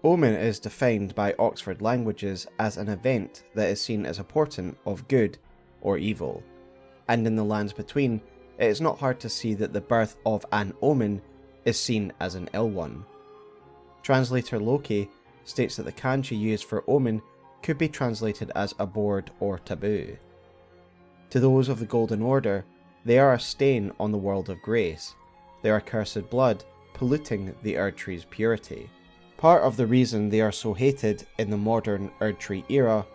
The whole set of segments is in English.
Omen is defined by Oxford Languages as an event that is seen as a portent of good or evil, and in the lands between, it is not hard to see that the birth of an omen is seen as an ill one. Translator Lokey states that the kanji used for omen could be translated as abhorred or taboo. To those of the Golden Order, they are a stain on the world of grace. They are cursed blood, polluting the Erdtree's purity. Part of the reason they are so hated in the modern Erdtree era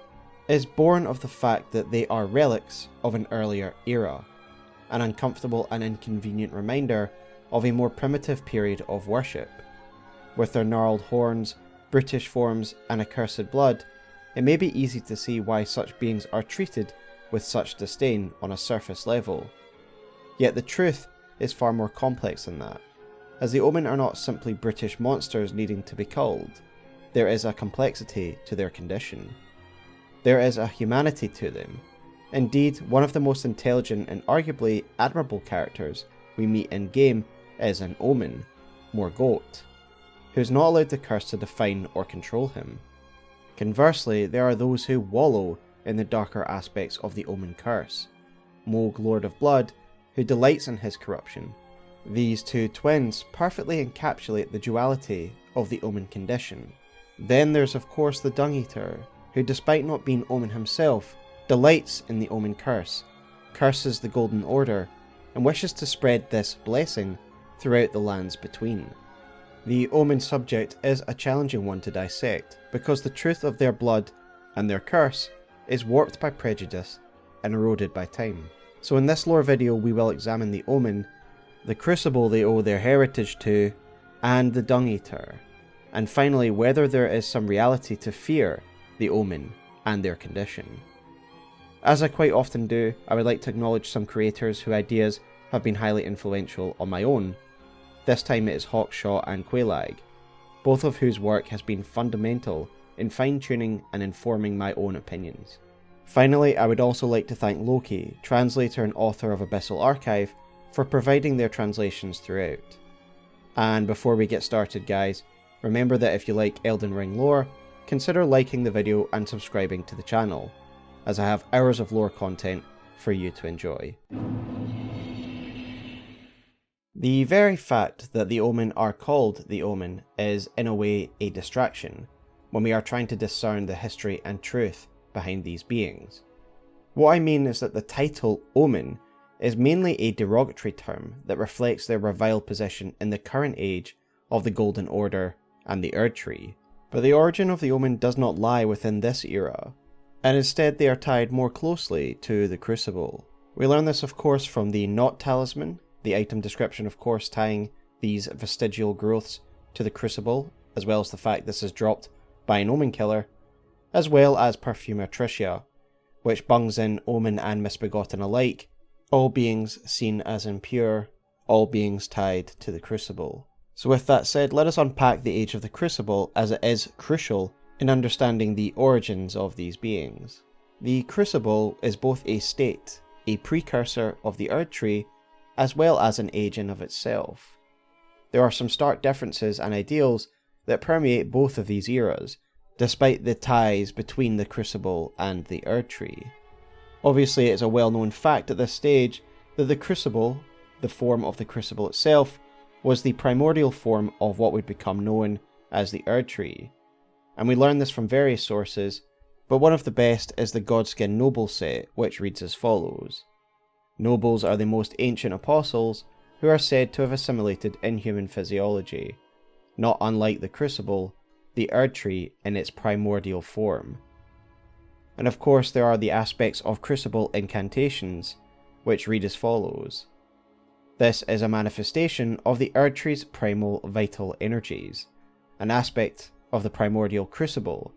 is born of the fact that they are relics of an earlier era, an uncomfortable and inconvenient reminder of a more primitive period of worship. With their gnarled horns, brutish forms, and accursed blood, it may be easy to see why such beings are treated with such disdain on a surface level. Yet the truth is far more complex than that, as the Omen are not simply brutish monsters needing to be culled. There is a complexity to their condition. There is a humanity to them. Indeed, one of the most intelligent and arguably admirable characters we meet in game is an Omen, Morgott, who is not allowed the curse to define or control him. Conversely, there are those who wallow in the darker aspects of the Omen Curse. Mohg, Lord of Blood, who delights in his corruption. These two twins perfectly encapsulate the duality of the Omen Condition. Then there's of course the Dung Eater, who despite not being Omen himself, delights in the Omen Curse, curses the Golden Order, and wishes to spread this blessing throughout the lands between. The Omen subject is a challenging one to dissect, because the truth of their blood and their curse is warped by prejudice and eroded by time. So in this lore video we will examine the Omen, the Crucible they owe their heritage to, and the Dung Eater, and finally whether there is some reality to fear the Omen and their condition. As I quite often do, I would like to acknowledge some creators whose ideas have been highly influential on my own. This time it is Hawkshaw and Quailag, both of whose work has been fundamental in fine-tuning and informing my own opinions. Finally, I would also like to thank Lokey, translator and author of Abyssal Archive, for providing their translations throughout. And before we get started guys, remember that if you like Elden Ring lore, consider liking the video and subscribing to the channel, as I have hours of lore content for you to enjoy. The very fact that the Omen are called the Omen is in a way a distraction, when we are trying to discern the history and truth behind these beings. What I mean is that the title Omen is mainly a derogatory term that reflects their reviled position in the current age of the Golden Order and the Erdtree. But the origin of the Omen does not lie within this era, and instead they are tied more closely to the Crucible. We learn this of course from the Knot Talisman, the item description of course tying these vestigial growths to the Crucible, as well as the fact this is dropped by an Omen Killer, as well as Perfumer Tricia, which bungs in Omen and Misbegotten alike, all beings seen as impure, all beings tied to the Crucible. So with that said, let us unpack the age of the Crucible, as it is crucial in understanding the origins of these beings. The Crucible is both a state, a precursor of the Erdtree, as well as an age in of itself. There are some stark differences and ideals that permeate both of these eras, despite the ties between the Crucible and the Erdtree. Obviously it is a well-known fact at this stage that the Crucible, the form of the Crucible itself, was the primordial form of what would become known as the Erdtree. And we learn this from various sources, but one of the best is the Godskin Noble set, which reads as follows. Nobles are the most ancient apostles who are said to have assimilated inhuman physiology, not unlike the Crucible, the Erdtree in its primordial form. And of course there are the aspects of Crucible incantations, which read as follows. This is a manifestation of the Erdtree's primal vital energies, an aspect of the primordial Crucible,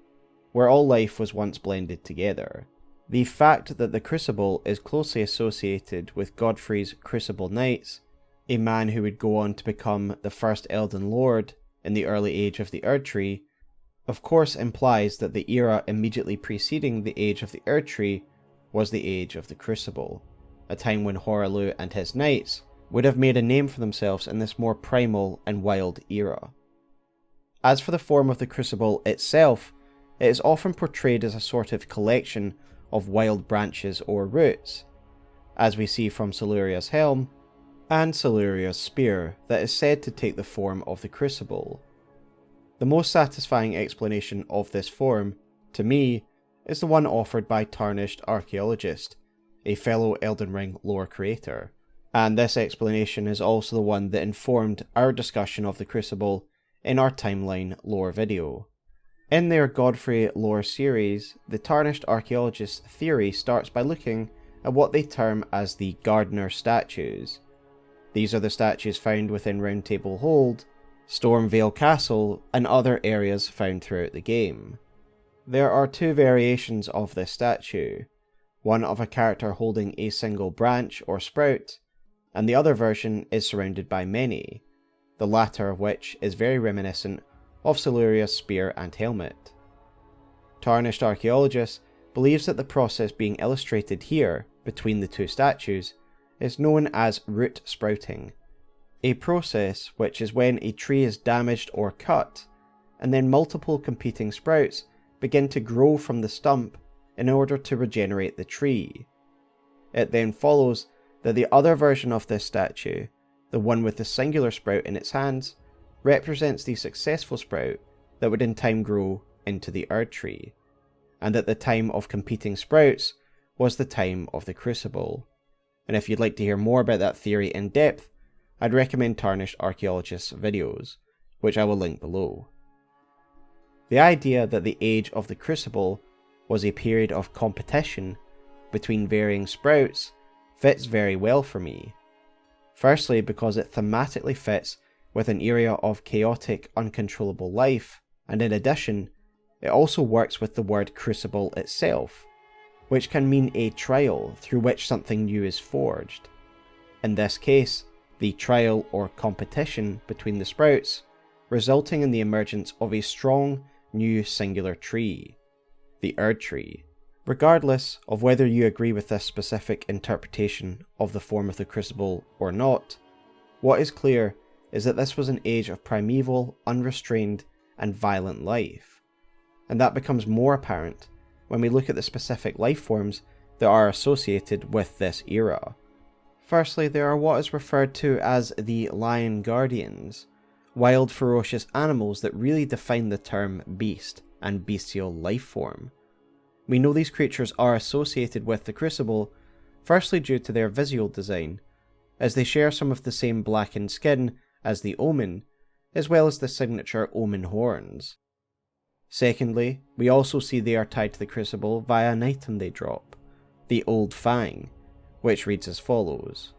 where all life was once blended together. The fact that the Crucible is closely associated with Godfrey's Crucible Knights, a man who would go on to become the first Elden Lord in the early age of the Erdtree, of course implies that the era immediately preceding the age of the Erdtree was the age of the Crucible, a time when Hoaralou and his knights would have made a name for themselves in this more primal and wild era. As for the form of the Crucible itself, it is often portrayed as a sort of collection of wild branches or roots, as we see from Siluria's helm and Siluria's spear that is said to take the form of the Crucible. The most satisfying explanation of this form, to me, is the one offered by Tarnished Archaeologist, a fellow Elden Ring lore creator, and this explanation is also the one that informed our discussion of the Crucible in our timeline lore video. In their Godfrey lore series, the Tarnished Archaeologist's theory starts by looking at what they term as the Gardener statues. These are the statues found within Round Table Hold, Stormvale Castle, and other areas found throughout the game. There are two variations of this statue, one of a character holding a single branch or sprout, and the other version is surrounded by many, the latter of which is very reminiscent of Siluria's spear and helmet. Tarnished Archaeologist believes that the process being illustrated here between the two statues is known as root sprouting, a process which is when a tree is damaged or cut, and then multiple competing sprouts begin to grow from the stump in order to regenerate the tree. It then follows that the other version of this statue, the one with the singular sprout in its hands, represents the successful sprout that would in time grow into the Erd tree, and that the time of competing sprouts was the time of the Crucible. And if you'd like to hear more about that theory in depth, I'd recommend Tarnished Archaeologist's videos, which I will link below. The idea that the age of the Crucible was a period of competition between varying sprouts fits very well for me. Firstly, because it thematically fits with an area of chaotic, uncontrollable life, and in addition, it also works with the word Crucible itself, which can mean a trial through which something new is forged. In this case, the trial or competition between the sprouts, resulting in the emergence of a strong, new singular tree, the Erd tree. Regardless of whether you agree with this specific interpretation of the form of the Crucible or not, what is clear is that this was an age of primeval, unrestrained, and violent life. And that becomes more apparent when we look at the specific life forms that are associated with this era. Firstly, there are what is referred to as the Lion Guardians, wild ferocious animals that really define the term beast and bestial life form. We know these creatures are associated with the Crucible, firstly due to their visual design, as they share some of the same blackened skin as the Omen, as well as the signature Omen horns. Secondly, we also see they are tied to the Crucible via an item they drop, the Old Fang, which reads as follows.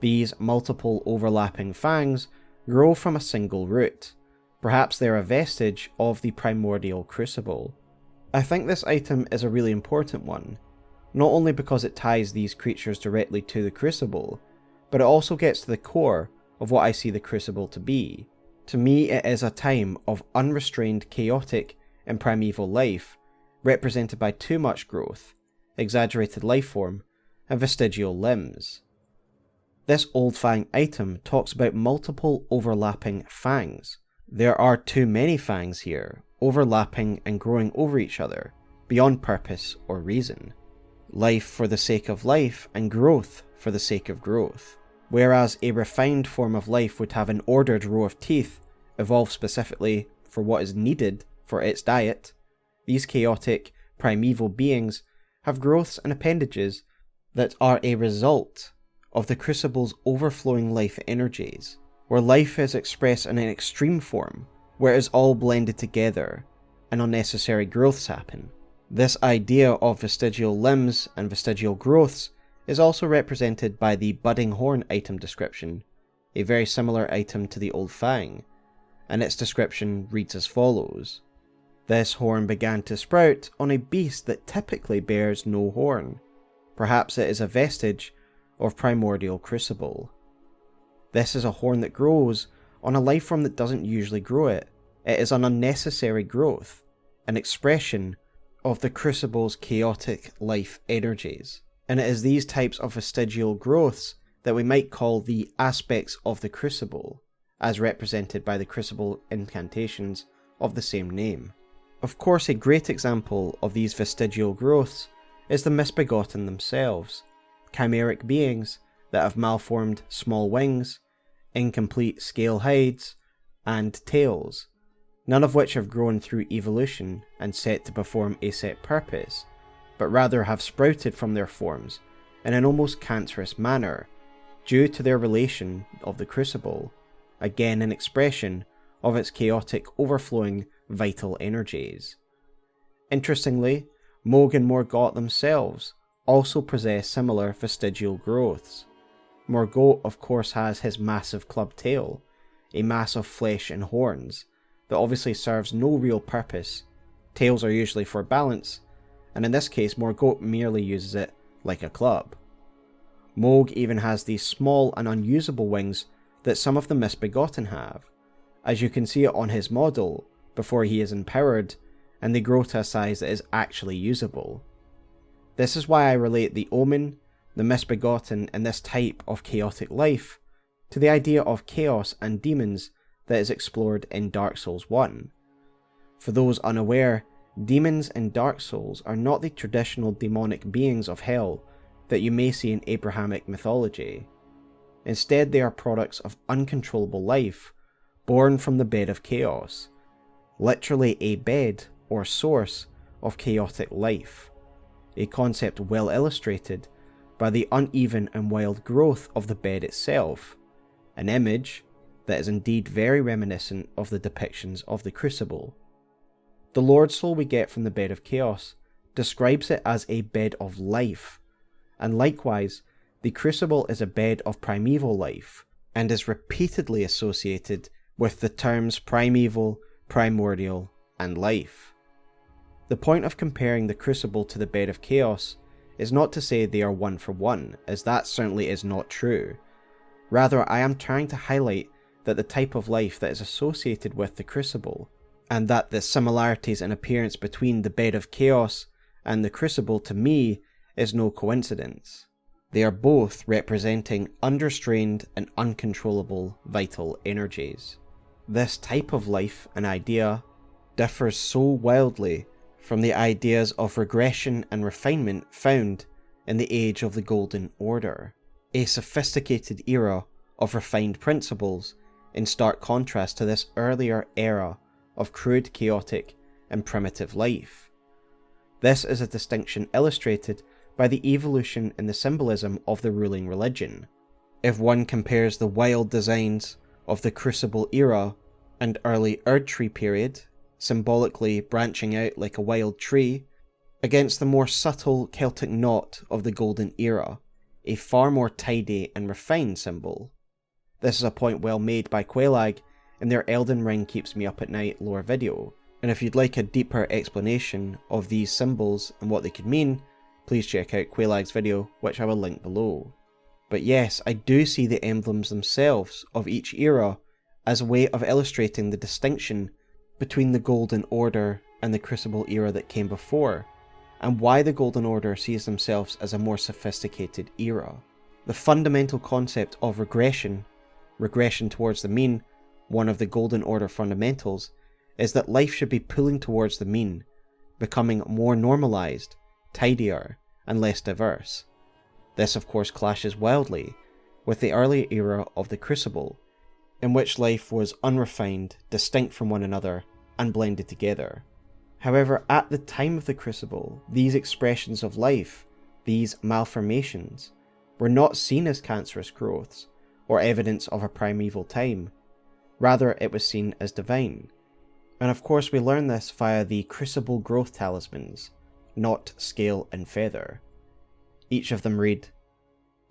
These multiple overlapping fangs grow from a single root. Perhaps they're a vestige of the primordial Crucible. I think this item is a really important one, not only because it ties these creatures directly to the Crucible, but it also gets to the core of what I see the Crucible to be. To me, it is a time of unrestrained, chaotic, and primeval life, represented by too much growth, exaggerated life form, and vestigial limbs. This Old Fang item talks about multiple overlapping fangs. There are too many fangs here, overlapping and growing over each other, beyond purpose or reason. Life for the sake of life, and growth for the sake of growth. Whereas a refined form of life would have an ordered row of teeth, evolved specifically for what is needed for its diet, these chaotic, primeval beings have growths and appendages that are a result of the Crucible's overflowing life energies, where life is expressed in an extreme form, where it is all blended together, and unnecessary growths happen. This idea of vestigial limbs and vestigial growths is also represented by the Budding Horn item description, a very similar item to the Old Fang, and its description reads as follows. This horn began to sprout on a beast that typically bears no horn. Perhaps it is a vestige of primordial Crucible. This is a horn that grows on a life form that doesn't usually grow it. It is an unnecessary growth, an expression of the Crucible's chaotic life energies. And it is these types of vestigial growths that we might call the aspects of the Crucible, as represented by the Crucible incantations of the same name. Of course, a great example of these vestigial growths is the Misbegotten themselves, chimeric beings that have malformed small wings, incomplete scale hides, and tails, none of which have grown through evolution and set to perform a set purpose, but rather have sprouted from their forms in an almost cancerous manner, due to their relation of the Crucible, again an expression of its chaotic overflowing vital energies. Interestingly, Mohg and Morgott themselves also possess similar vestigial growths. Morgott of course has his massive club tail, a mass of flesh and horns, that obviously serves no real purpose. Tails are usually for balance, and in this case Morgott merely uses it like a club. Mohg even has these small and unusable wings that some of the Misbegotten have, as you can see it on his model before he is empowered, and they grow to a size that is actually usable. This is why I relate the Omen, the Misbegotten, and this type of chaotic life to the idea of chaos and demons that is explored in Dark Souls 1. For those unaware, demons in Dark Souls are not the traditional demonic beings of hell that you may see in Abrahamic mythology. Instead, they are products of uncontrollable life, born from the bed of chaos, literally a bed or source of chaotic life, a concept well illustrated by the uneven and wild growth of the bed itself, an image that is indeed very reminiscent of the depictions of the Crucible. The Lord Soul we get from the Bed of Chaos describes it as a bed of life, and likewise, the Crucible is a bed of primeval life, and is repeatedly associated with the terms primeval, primordial, and life. The point of comparing the Crucible to the Bed of Chaos is not to say they are one for one, as that certainly is not true. Rather, I am trying to highlight that the type of life that is associated with the Crucible, and that the similarities in appearance between the Bed of Chaos and the Crucible to me is no coincidence. They are both representing understrained and uncontrollable vital energies. This type of life and idea differs so wildly from the ideas of regression and refinement found in the age of the Golden Order, a sophisticated era of refined principles in stark contrast to this earlier era of crude, chaotic, and primitive life. This is a distinction illustrated by the evolution in the symbolism of the ruling religion. If one compares the wild designs of the Crucible era and early Erdtree period, symbolically branching out like a wild tree, against the more subtle Celtic knot of the Golden Era, a far more tidy and refined symbol. This is a point well made by Quelaag in their Elden Ring Keeps Me Up at Night lore video, and if you'd like a deeper explanation of these symbols and what they could mean, please check out Quelaag's video, which I will link below. But yes, I do see the emblems themselves of each era as a way of illustrating the distinction between the Golden Order and the Crucible era that came before, and why the Golden Order sees themselves as a more sophisticated era. The fundamental concept of regression towards the mean, one of the Golden Order fundamentals, is that life should be pulling towards the mean, becoming more normalized, tidier, and less diverse. This of course clashes wildly with the early era of the Crucible, in which life was unrefined, distinct from one another, and blended together. However, at the time of the Crucible, these expressions of life, these malformations, were not seen as cancerous growths, or evidence of a primeval time. Rather, it was seen as divine. And of course we learn this via the Crucible growth talismans, Knot, Scale, and Feather. Each of them read,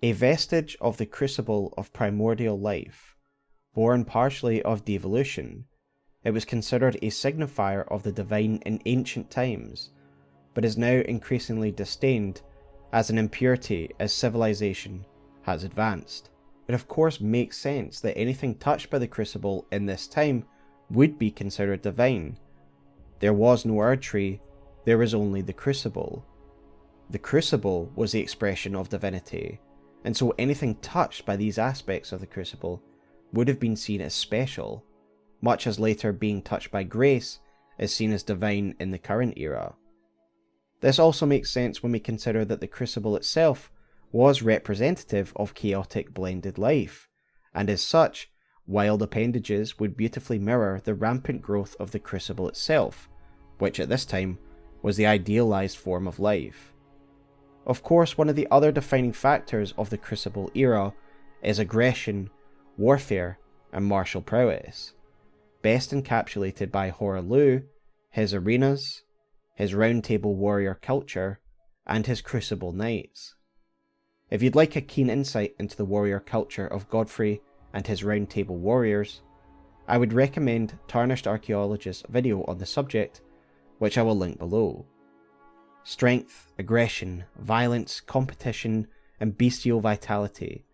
"A vestige of the Crucible of primordial life, born partially of devolution, it was considered a signifier of the divine in ancient times, but is now increasingly disdained as an impurity as civilization has advanced." It of course makes sense that anything touched by the Crucible in this time would be considered divine. There was no Erdtree, there was only the Crucible. The Crucible was the expression of divinity, and so anything touched by these aspects of the Crucible would have been seen as special, much as later being touched by grace is seen as divine in the current era. This also makes sense when we consider that the Crucible itself was representative of chaotic blended life, and as such, wild appendages would beautifully mirror the rampant growth of the Crucible itself, which at this time was the idealized form of life. Of course, one of the other defining factors of the Crucible era is aggression, warfare, and martial prowess, best encapsulated by Hoarah, his arenas, his Round Table warrior culture, and his Crucible Knights. If you'd like a keen insight into the warrior culture of Godfrey and his Round Table warriors, I would recommend Tarnished Archaeologist's video on the subject, which I will link below. Strength, aggression, violence, competition, and bestial vitality.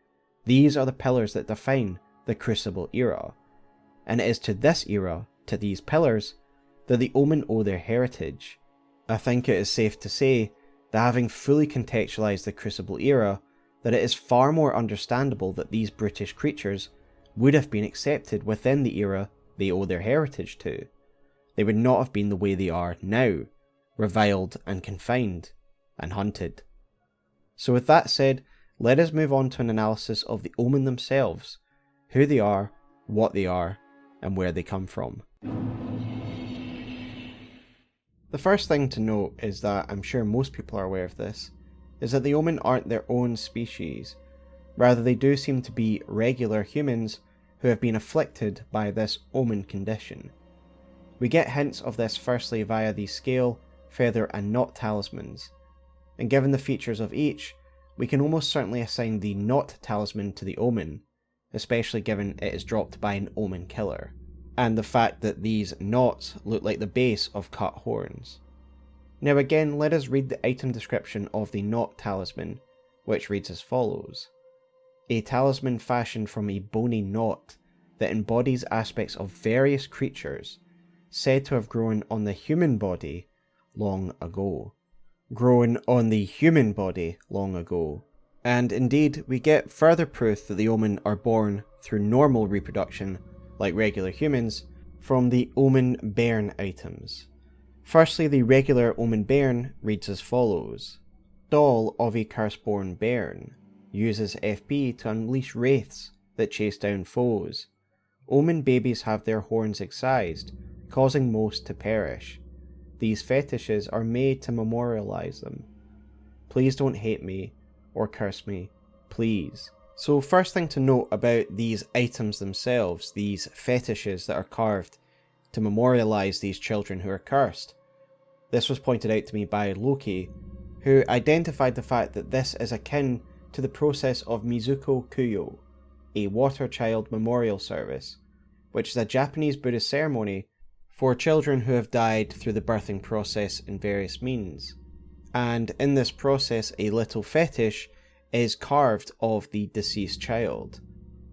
These are the pillars that define the Crucible era, and it is to this era, to these pillars, that the Omen owe their heritage. I think it is safe to say that having fully contextualised the Crucible era, that it is far more understandable that these brutish creatures would have been accepted within the era they owe their heritage to. They would not have been the way they are now, reviled and confined, and hunted. So with that said, let us move on to an analysis of the Omen themselves, who they are, what they are, and where they come from. The first thing to note is that, I'm sure most people are aware of this, is that the Omen aren't their own species. Rather, they do seem to be regular humans who have been afflicted by this Omen condition. We get hints of this firstly via the scale, feather and knot talismans, and given the features of each, we can almost certainly assign the knot talisman to the Omen, especially given it is dropped by an Omen Killer, and the fact that these knots look like the base of cut horns. Now again, let us read the item description of the knot talisman, which reads as follows. A talisman fashioned from a bony knot that embodies aspects of various creatures, said to have grown on the human body long ago. Grown on the human body long ago. And indeed, we get further proof that the Omen are born through normal reproduction, like regular humans, from the Omen Bairn items. Firstly, the regular Omen Bairn reads as follows. Doll of a Curseborn Bairn. Uses FB to unleash wraiths that chase down foes. Omen babies have their horns excised, causing most to perish. These fetishes are made to memorialize them. Please don't hate me, or curse me, please. So first thing to note about these items themselves, these fetishes that are carved to memorialize these children who are cursed. This was pointed out to me by Lokey, who identified the fact that this is akin to the process of Mizuko Kuyo, a water child memorial service, which is a Japanese Buddhist ceremony for children who have died through the birthing process in various means. And in this process, a little fetish is carved of the deceased child.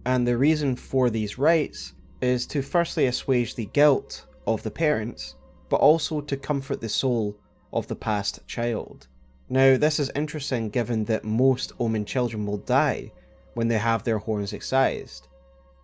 And the reason for these rites is to firstly assuage the guilt of the parents, but also to comfort the soul of the past child. Now, this is interesting given that most Omen children will die when they have their horns excised,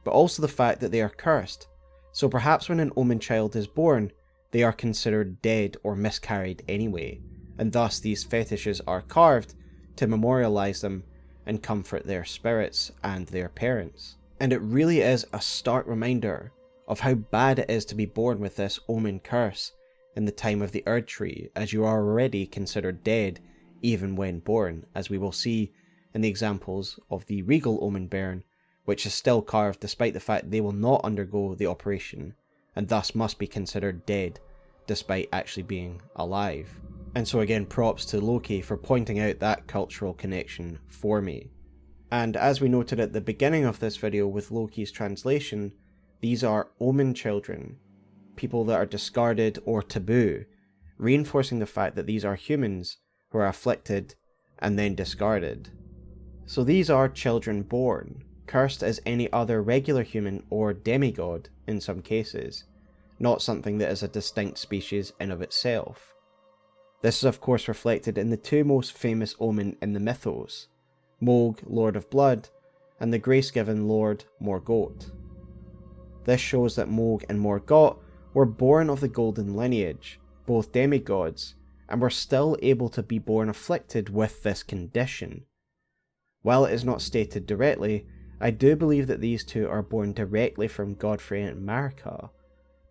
but also the fact that they are cursed, so perhaps when an Omen child is born, they are considered dead or miscarried anyway, and thus these fetishes are carved to memorialize them and comfort their spirits and their parents. And it really is a stark reminder of how bad it is to be born with this Omen Curse in the time of the Erd Tree, as you are already considered dead even when born, as we will see in the examples of the Regal Omen Bairn, which is still carved despite the fact they will not undergo the operation, and thus must be considered dead despite actually being alive. And so again, props to Lokey for pointing out that cultural connection for me. And as we noted at the beginning of this video with Lokey's translation, these are Omen children, people that are discarded or taboo, reinforcing the fact that these are humans who are afflicted and then discarded. So these are children born, cursed as any other regular human or demigod in some cases, not something that is a distinct species in of itself. This is of course reflected in the two most famous Omen in the mythos, Mohg, Lord of Blood, and the grace-given Lord Morgott. This shows that Mohg and Morgott were born of the golden lineage, both demigods, and were still able to be born afflicted with this condition. While it is not stated directly, I do believe that these two are born directly from Godfrey and Marika,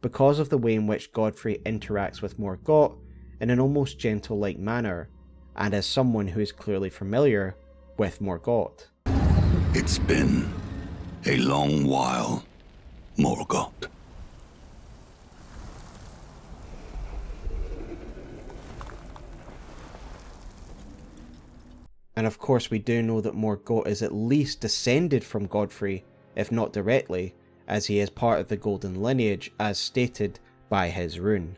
because of the way in which Godfrey interacts with Morgott in an almost gentle-like manner, and as someone who is clearly familiar with Morgott. It's been a long while, Morgott. And of course we do know that Morgott is at least descended from Godfrey, if not directly, as he is part of the golden lineage as stated by his rune.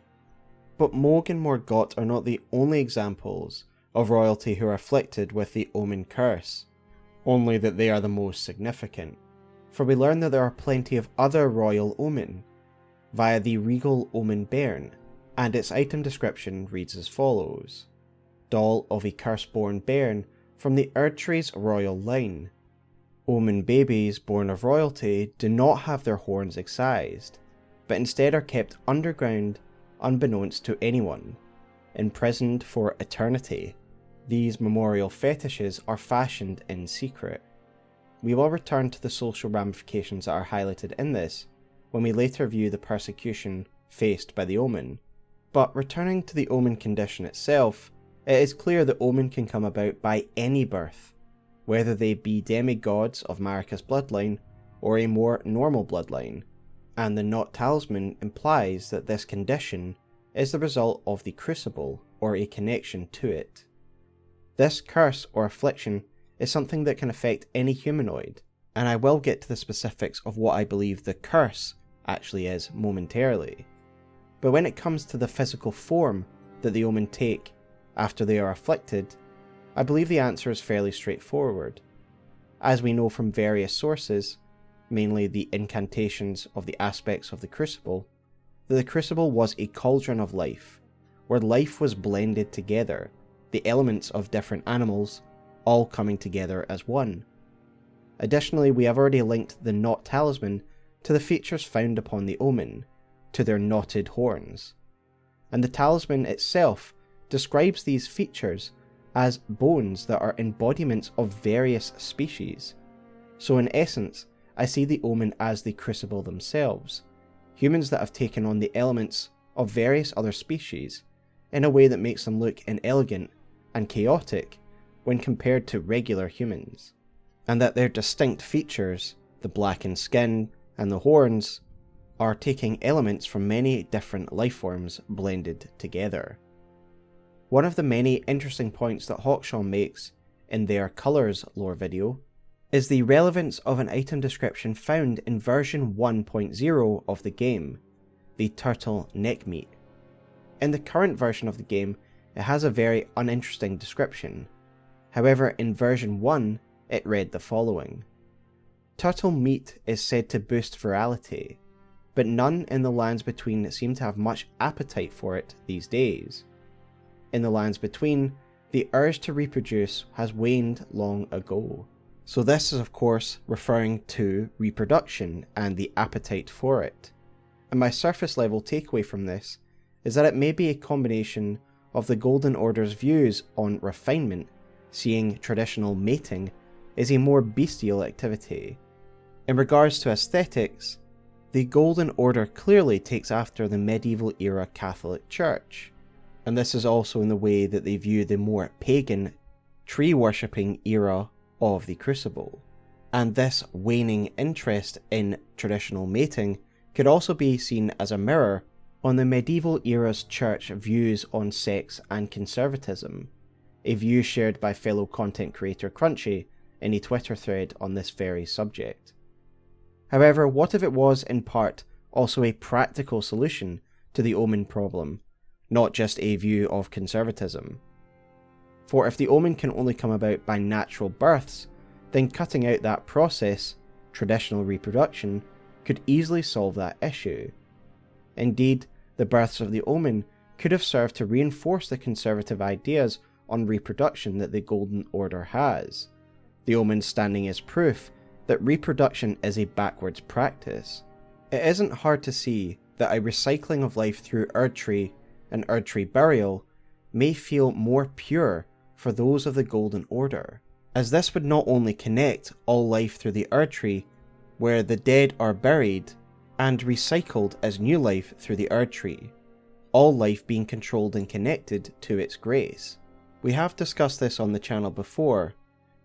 But Mohg and Morgott are not the only examples of royalty who are afflicted with the Omen Curse, only that they are the most significant, for we learn that there are plenty of other royal omen via the regal Omen Bairn, and its item description reads as follows: Doll of a curse-born bairn from the Erdtree's royal line. Omen babies born of royalty do not have their horns excised, but instead are kept underground unbeknownst to anyone, imprisoned for eternity. These memorial fetishes are fashioned in secret. We will return to the social ramifications that are highlighted in this when we later view the persecution faced by the Omen, but returning to the Omen condition itself, it is clear that Omen can come about by any birth, whether they be demigods of Marika's bloodline or a more normal bloodline, and the Knot Talisman implies that this condition is the result of the Crucible or a connection to it. This curse or affliction is something that can affect any humanoid, and I will get to the specifics of what I believe the curse actually is momentarily. But when it comes to the physical form that the Omen take after they are afflicted, I believe the answer is fairly straightforward. As we know from various sources, mainly the incantations of the aspects of the Crucible, that the Crucible was a cauldron of life, where life was blended together, the elements of different animals all coming together as one. Additionally, we have already linked the Knot Talisman to the features found upon the Omen, to their knotted horns, and the talisman itself describes these features as bones that are embodiments of various species. So in essence, I see the Omen as the Crucible themselves, humans that have taken on the elements of various other species in a way that makes them look inelegant and chaotic when compared to regular humans, and that their distinct features, the blackened skin and the horns, are taking elements from many different lifeforms blended together. One of the many interesting points that Hawkshaw makes in their Colours lore video is the relevance of an item description found in version 1.0 of the game, the turtle neck meat. In the current version of the game, it has a very uninteresting description. However, in version 1, it read the following: Turtle meat is said to boost virality, but none in the lands between seem to have much appetite for it these days. In the lands between, the urge to reproduce has waned long ago. So this is of course referring to reproduction and the appetite for it. And my surface level takeaway from this is that it may be a combination of the Golden Order's views on refinement, seeing traditional mating is a more bestial activity. In regards to aesthetics, the Golden Order clearly takes after the medieval era Catholic Church, and this is also in the way that they view the more pagan, tree-worshipping era of the Crucible. And this waning interest in traditional mating could also be seen as a mirror on the medieval era's church views on sex and conservatism, a view shared by fellow content creator Crunchy in a Twitter thread on this very subject. However, what if it was in part also a practical solution to the Omen problem, not just a view of conservatism? For if the Omen can only come about by natural births, then cutting out that process, traditional reproduction, could easily solve that issue. Indeed, the births of the Omen could have served to reinforce the conservative ideas on reproduction that the Golden Order has, the Omen standing as proof that reproduction is a backwards practice, It isn't hard to see that a recycling of life through Erdtree and Erdtree burial may feel more pure for those of the Golden Order, as this would not only connect all life through the Erdtree, where the dead are buried, and recycled as new life through the Erdtree, all life being controlled and connected to its grace. We have discussed this on the channel before,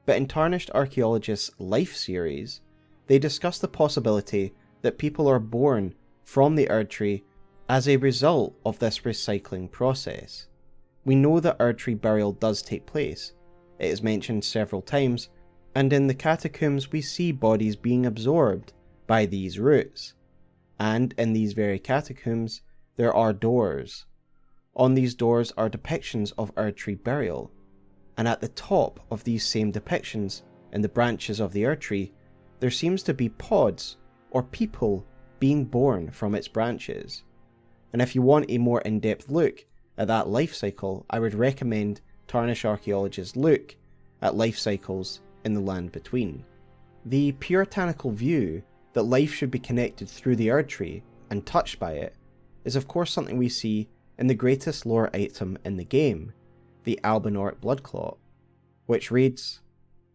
but in Tarnished Archaeologist's Life series, they discuss the possibility that people are born from the Erdtree as a result of this recycling process. We know that Erdtree burial does take place. It is mentioned several times, and in the catacombs we see bodies being absorbed by these roots. And in these very catacombs, there are doors. On these doors are depictions of Erdtree burial, and at the top of these same depictions, in the branches of the Erdtree, there seems to be pods or people being born from its branches. And if you want a more in-depth look at that life cycle, I would recommend Tarnished Archaeologist's look at life cycles in the Land Between. The puritanical view that life should be connected through the Erdtree and touched by it is of course something we see in the greatest lore item in the game, the Albinauric Bloodclot, which reads,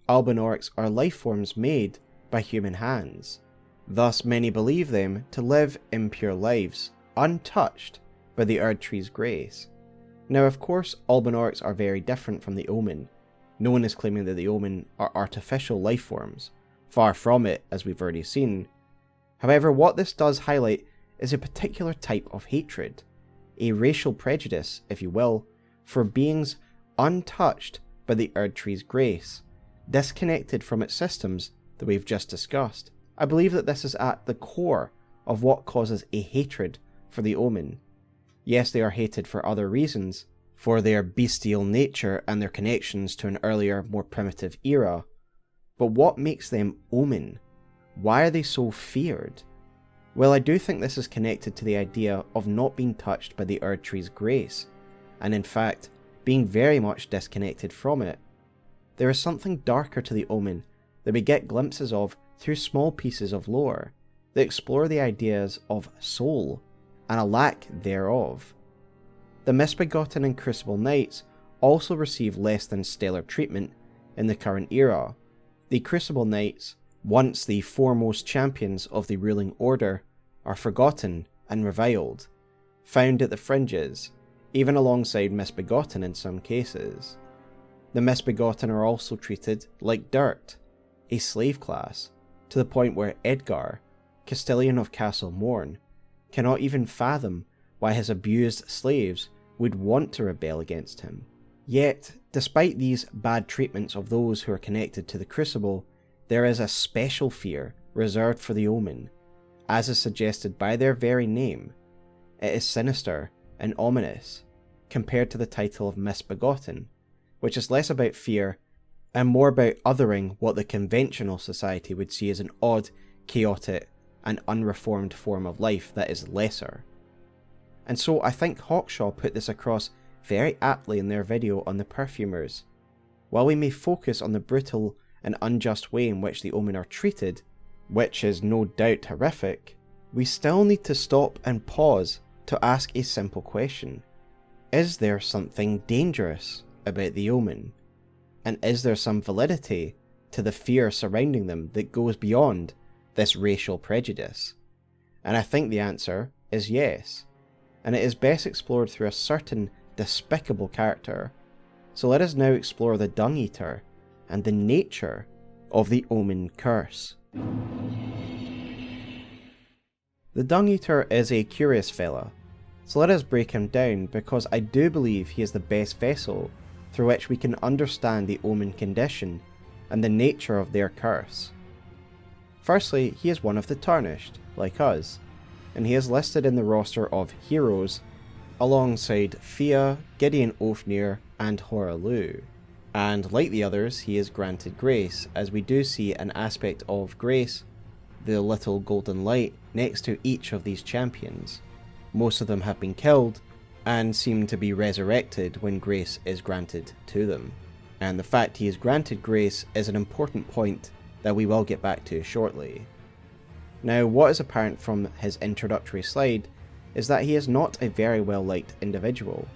"Albinaurics are life forms made by human hands. Thus many believe them to live impure lives, untouched by the Erdtree's grace." Now of course Albinaurics are very different from the Omen. No one is claiming that the Omen are artificial life forms. Far from it, as we've already seen. However, what this does highlight is a particular type of hatred, a racial prejudice, if you will, for beings untouched by the Erdtree's grace, disconnected from its systems that we've just discussed. I believe that this is at the core of what causes a hatred for the Omen. Yes, they are hated for other reasons, for their bestial nature and their connections to an earlier, more primitive era, but what makes them Omen? Why are they so feared? Well, I do think this is connected to the idea of not being touched by the Erdtree's grace, and in fact, being very much disconnected from it. There is something darker to the Omen that we get glimpses of through small pieces of lore that explore the ideas of soul and a lack thereof. The Misbegotten and Crucible Knights also receive less than stellar treatment in the current era. The Crucible Knights, once the foremost champions of the ruling order, are forgotten and reviled, found at the fringes, even alongside Misbegotten in some cases. The Misbegotten are also treated like dirt, a slave class, to the point where Edgar, Castellan of Castle Morn, cannot even fathom why his abused slaves would want to rebel against him. Yet, despite these bad treatments of those who are connected to the Crucible, there is a special fear reserved for the Omen, as is suggested by their very name. It is sinister and ominous, compared to the title of Misbegotten, which is less about fear and more about othering what the conventional society would see as an odd, chaotic, and unreformed form of life that is lesser. And so I think Hawkshaw put this across very aptly in their video on the Perfumers. While we may focus on the brutal and unjust way in which the Omen are treated, which is no doubt horrific, we still need to stop and pause to ask a simple question. Is there something dangerous about the Omen? And is there some validity to the fear surrounding them that goes beyond this racial prejudice? And I think the answer is yes, and it is best explored through a certain despicable character. So let us now explore the Dung Eater and the nature of the Omen Curse. The Dung Eater is a curious fella, so let us break him down because I do believe he is the best vessel through which we can understand the Omen Condition and the nature of their curse. Firstly, he is one of the Tarnished, like us, and he is listed in the roster of heroes alongside Fia, Gideon Ofnir, and Horalu. And like the others, he is granted grace, as we do see an aspect of grace, the little golden light, next to each of these champions. Most of them have been killed, and seem to be resurrected when grace is granted to them. And the fact he is granted grace is an important point that we will get back to shortly. Now, what is apparent from his introductory slide is that he is not a very well liked individual,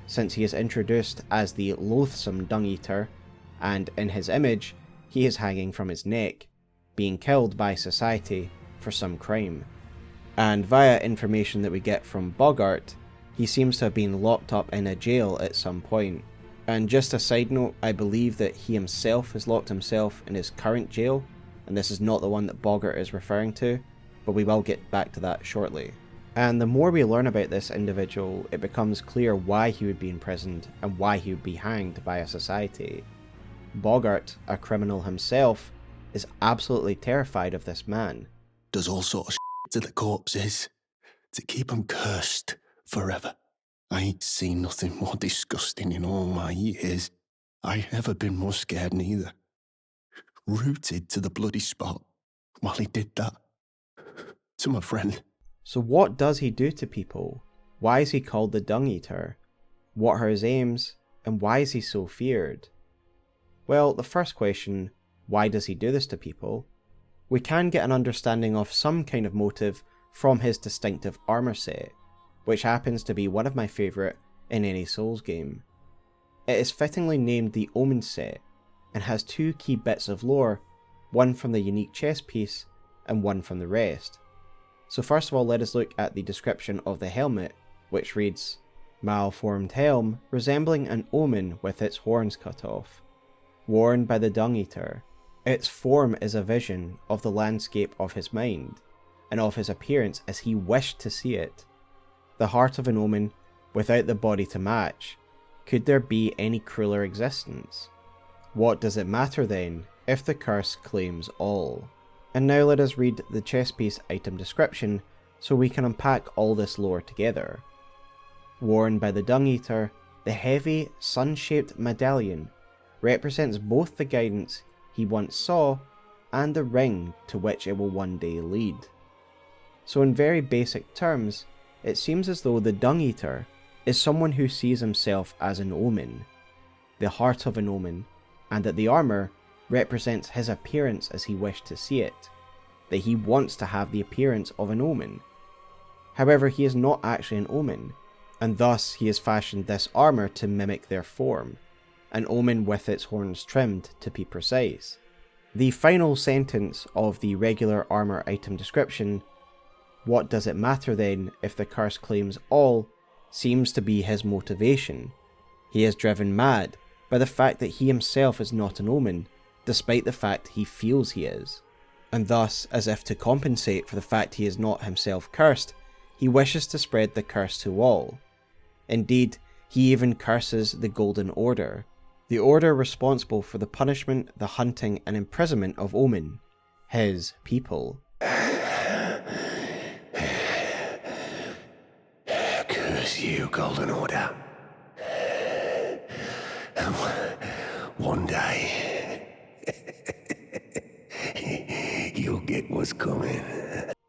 since he is introduced as the loathsome Dung Eater, and in his image, he is hanging from his neck, being killed by society for some crime. And via information that we get from Mohg, he seems to have been locked up in a jail at some point. And just a side note, I believe that he himself has locked himself in his current jail, and this is not the one that Mohg is referring to, but we will get back to that shortly. And the more we learn about this individual, it becomes clear why he would be imprisoned and why he would be hanged by a society. Mohg, a criminal himself, is absolutely terrified of this man. Does all sort of shit to the corpses to keep them cursed forever. I ain't seen nothing more disgusting in all my years. I ain't ever been more scared neither. Rooted to the bloody spot while he did that to my friend. So what does he do to people? Why is he called the Dung Eater? What are his aims, and why is he so feared? Well, the first question, why does he do this to people? We can get an understanding of some kind of motive from his distinctive armour set, which happens to be one of my favourite in any Souls game. It is fittingly named the Omen set, and has two key bits of lore, one from the unique chest piece, and one from the rest. So first of all, let us look at the description of the helmet, which reads, malformed helm resembling an omen with its horns cut off, worn by the Dung Eater. Its form is a vision of the landscape of his mind, and of his appearance as he wished to see it. The heart of an omen, without the body to match. Could there be any crueler existence? What does it matter then, if the curse claims all? And now let us read the chest piece item description, so we can unpack all this lore together. Worn by the Dung Eater, the heavy, sun-shaped medallion represents both the guidance he once saw, and the ring to which it will one day lead. So in very basic terms, it seems as though the Dung Eater is someone who sees himself as an omen, the heart of an omen, and that the armour represents his appearance as he wished to see it, that he wants to have the appearance of an omen. However, he is not actually an omen, and thus he has fashioned this armour to mimic their form, an omen with its horns trimmed to be precise. The final sentence of the regular armour item description, what does it matter then if the curse claims all, seems to be his motivation. He is driven mad by the fact that he himself is not an omen, despite the fact he feels he is. And thus, as if to compensate for the fact he is not himself cursed, he wishes to spread the curse to all. Indeed, he even curses the Golden Order, the order responsible for the punishment, the hunting and imprisonment of Omen, his people. Curse you, Golden Order. One day, you'll get what's coming.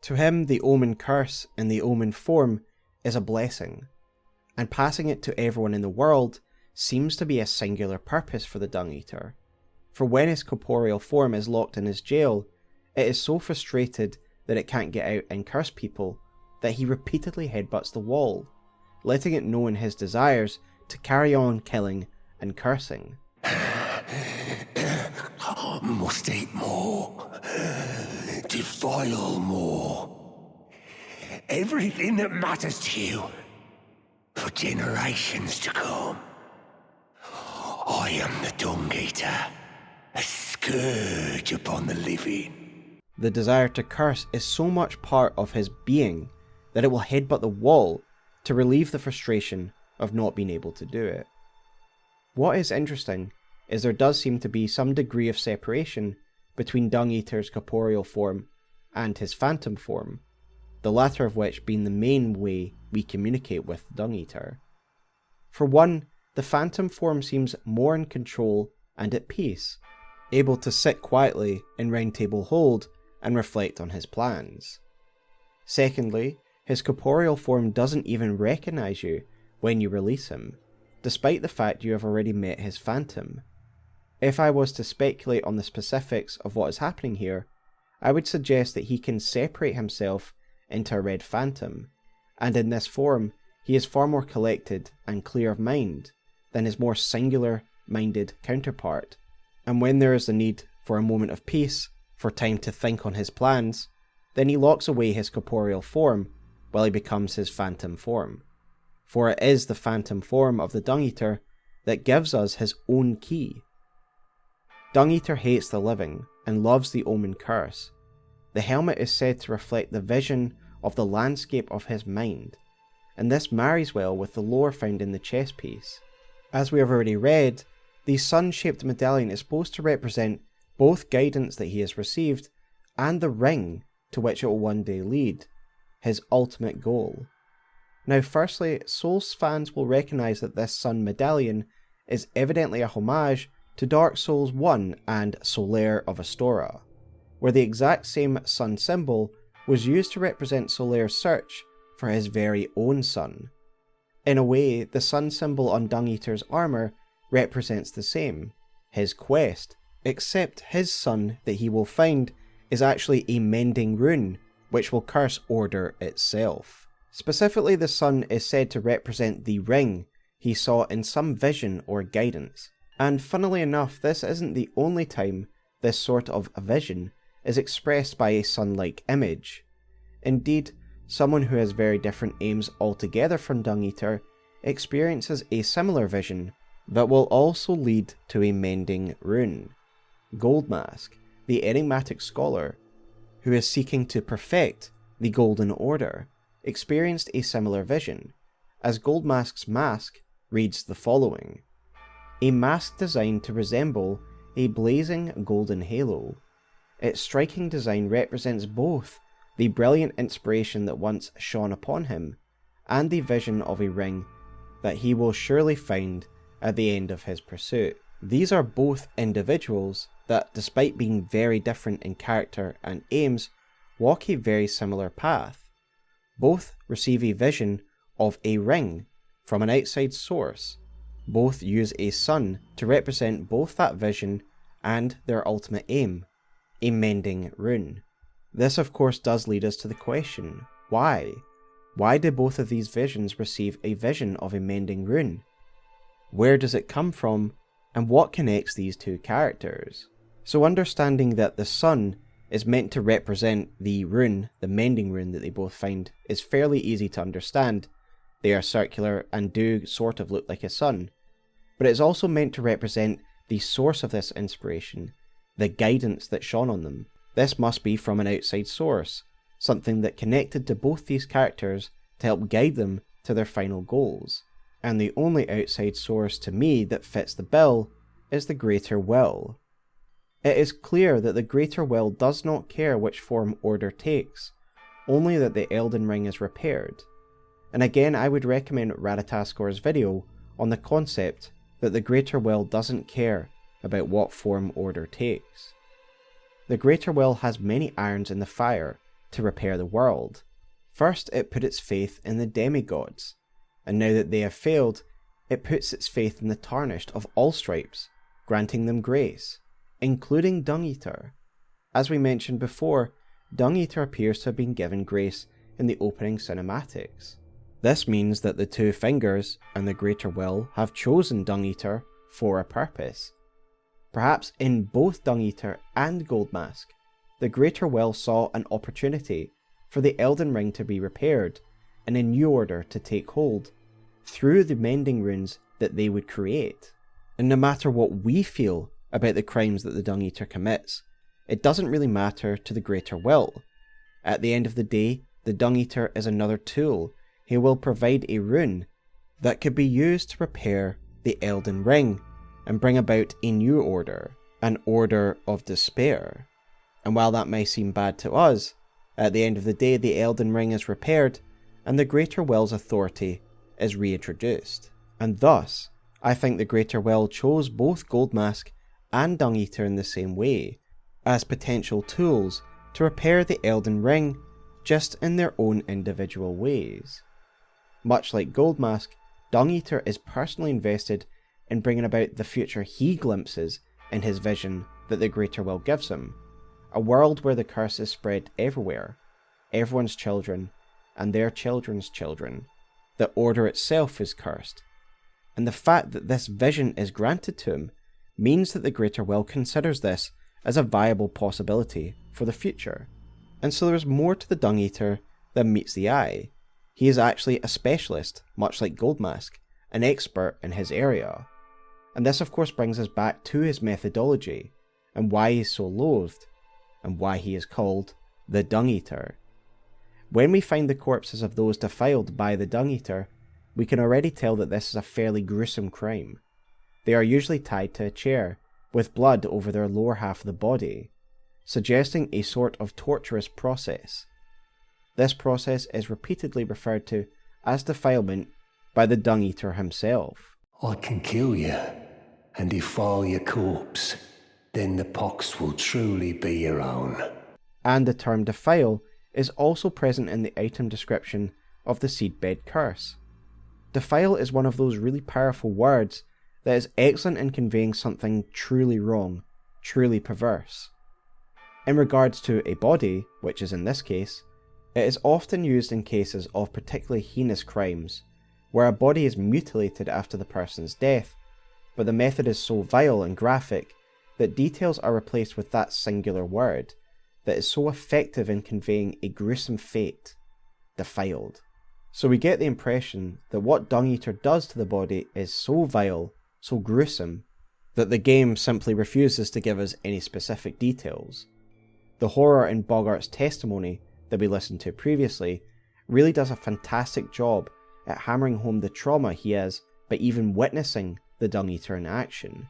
To him, the Omen Curse in the Omen form is a blessing, and passing it to everyone in the world seems to be a singular purpose for the Dung Eater. For when his corporeal form is locked in his jail, it is so frustrated that it can't get out and curse people that he repeatedly headbutts the wall, letting it know in his desires to carry on killing and cursing. Must eat more. Defile more. Everything that matters to you for generations to come. I am the Dung Eater, a scourge upon the living. The desire to curse is so much part of his being that it will headbutt the wall to relieve the frustration of not being able to do it. What is interesting is there does seem to be some degree of separation between Dung Eater's corporeal form and his phantom form, the latter of which being the main way we communicate with the Dung Eater. For one, the phantom form seems more in control and at peace, able to sit quietly in round table hold and reflect on his plans. Secondly, his corporeal form doesn't even recognise you when you release him, despite the fact you have already met his phantom. If I was to speculate on the specifics of what is happening here, I would suggest that he can separate himself into a red phantom, and in this form he is far more collected and clear of mind than his more singular-minded counterpart, and when there is the need for a moment of peace, for time to think on his plans, then he locks away his corporeal form while he becomes his phantom form. For it is the phantom form of the Dung Eater that gives us his own key. Dung Eater hates the living and loves the Omen Curse. The helmet is said to reflect the vision of the landscape of his mind, and this marries well with the lore found in the chest piece. As we have already read, the sun-shaped medallion is supposed to represent both guidance that he has received and the ring to which it will one day lead, his ultimate goal. Now firstly, Souls fans will recognise that this sun medallion is evidently a homage to Dark Souls 1 and Solaire of Astora, where the exact same sun symbol was used to represent Solaire's search for his very own sun. In a way, the sun symbol on Dung Eater's armour represents the same, his quest, except his sun that he will find is actually a mending rune, which will curse order itself. Specifically, the sun is said to represent the ring he saw in some vision or guidance, and funnily enough, this isn't the only time this sort of vision is expressed by a sun-like image. Indeed, someone who has very different aims altogether from Dung Eater experiences a similar vision that will also lead to a mending rune. Goldmask, the enigmatic scholar, who is seeking to perfect the Golden Order, experienced a similar vision, as Goldmask's mask reads the following: a mask designed to resemble a blazing golden halo. Its striking design represents both the brilliant inspiration that once shone upon him and the vision of a ring that he will surely find at the end of his pursuit. These are both individuals that, despite being very different in character and aims, walk a very similar path. Both receive a vision of a ring from an outside source. Both use a sun to represent both that vision and their ultimate aim, a mending rune. This of course does lead us to the question, why? Why do both of these visions receive a vision of a mending rune? Where does it come from, and what connects these two characters? So understanding that the sun is meant to represent the rune, the mending rune that they both find, is fairly easy to understand. They are circular and do sort of look like a sun. But it's also meant to represent the source of this inspiration, the guidance that shone on them. This must be from an outside source, something that connected to both these characters to help guide them to their final goals. And the only outside source to me that fits the bill is the Greater Will. It is clear that the Greater Will does not care which form Order takes, only that the Elden Ring is repaired. And again, I would recommend Radataskor's video on the concept that the Greater Will doesn't care about what form Order takes. The Greater Will has many irons in the fire to repair the world. First, it put its faith in the demigods, and now that they have failed, it puts its faith in the Tarnished of all stripes, granting them grace, including Dung Eater. As we mentioned before, Dung Eater appears to have been given grace in the opening cinematics. This means that the Two Fingers and the Greater Will have chosen Dung Eater for a purpose. Perhaps in both Dung Eater and Goldmask, the Greater Will saw an opportunity for the Elden Ring to be repaired and a new order to take hold through the mending runes that they would create. And no matter what we feel about the crimes that the Dung Eater commits, it doesn't really matter to the Greater Will. At the end of the day, the Dung Eater is another tool. He will provide a rune that could be used to repair the Elden Ring and bring about a new order, an order of despair. And while that may seem bad to us, at the end of the day the Elden Ring is repaired and the Greater Will's authority is reintroduced. And thus, I think the Greater Will chose both Goldmask and Dung Eater in the same way, as potential tools to repair the Elden Ring, just in their own individual ways. Much like Goldmask, Dung Eater is personally invested in bringing about the future he glimpses in his vision that the Greater Will gives him, a world where the curse is spread everywhere, everyone's children, and their children's children. The Order itself is cursed, and the fact that this vision is granted to him means that the Greater Will considers this as a viable possibility for the future. And so there's more to the Dung Eater than meets the eye. He is actually a specialist, much like Goldmask, an expert in his area. And this of course brings us back to his methodology, and why he is so loathed, and why he is called the Dung Eater. When we find the corpses of those defiled by the Dung Eater, we can already tell that this is a fairly gruesome crime. They are usually tied to a chair, with blood over their lower half of the body, suggesting a sort of torturous process. This process is repeatedly referred to as defilement by the Dung Eater himself. I can kill you and defile your corpse, then the pox will truly be your own. And the term defile is also present in the item description of the Seedbed Curse. Defile is one of those really powerful words that is excellent in conveying something truly wrong, truly perverse. In regards to a body, which is in this case, it is often used in cases of particularly heinous crimes, where a body is mutilated after the person's death, but the method is so vile and graphic that details are replaced with that singular word that is so effective in conveying a gruesome fate, defiled. So we get the impression that what Dung Eater does to the body is so vile, so gruesome, that the game simply refuses to give us any specific details. The horror in Boggart's testimony that we listened to previously really does a fantastic job at hammering home the trauma he has by even witnessing the Dung Eater in action.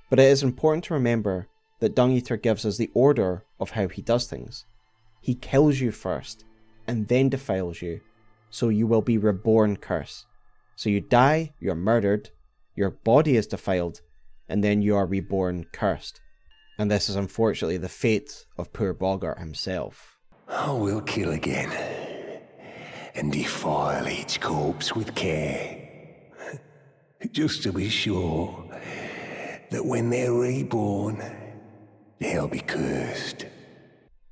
But it is important to remember that Dung Eater gives us the order of how he does things. He kills you first, and then defiles you, so you will be reborn cursed. So you die, you're murdered, your body is defiled, and then you are reborn cursed. And this is unfortunately the fate of poor Boggart himself. I will kill again, and defile each corpse with care, just to be sure that when they're reborn, they'll be cursed.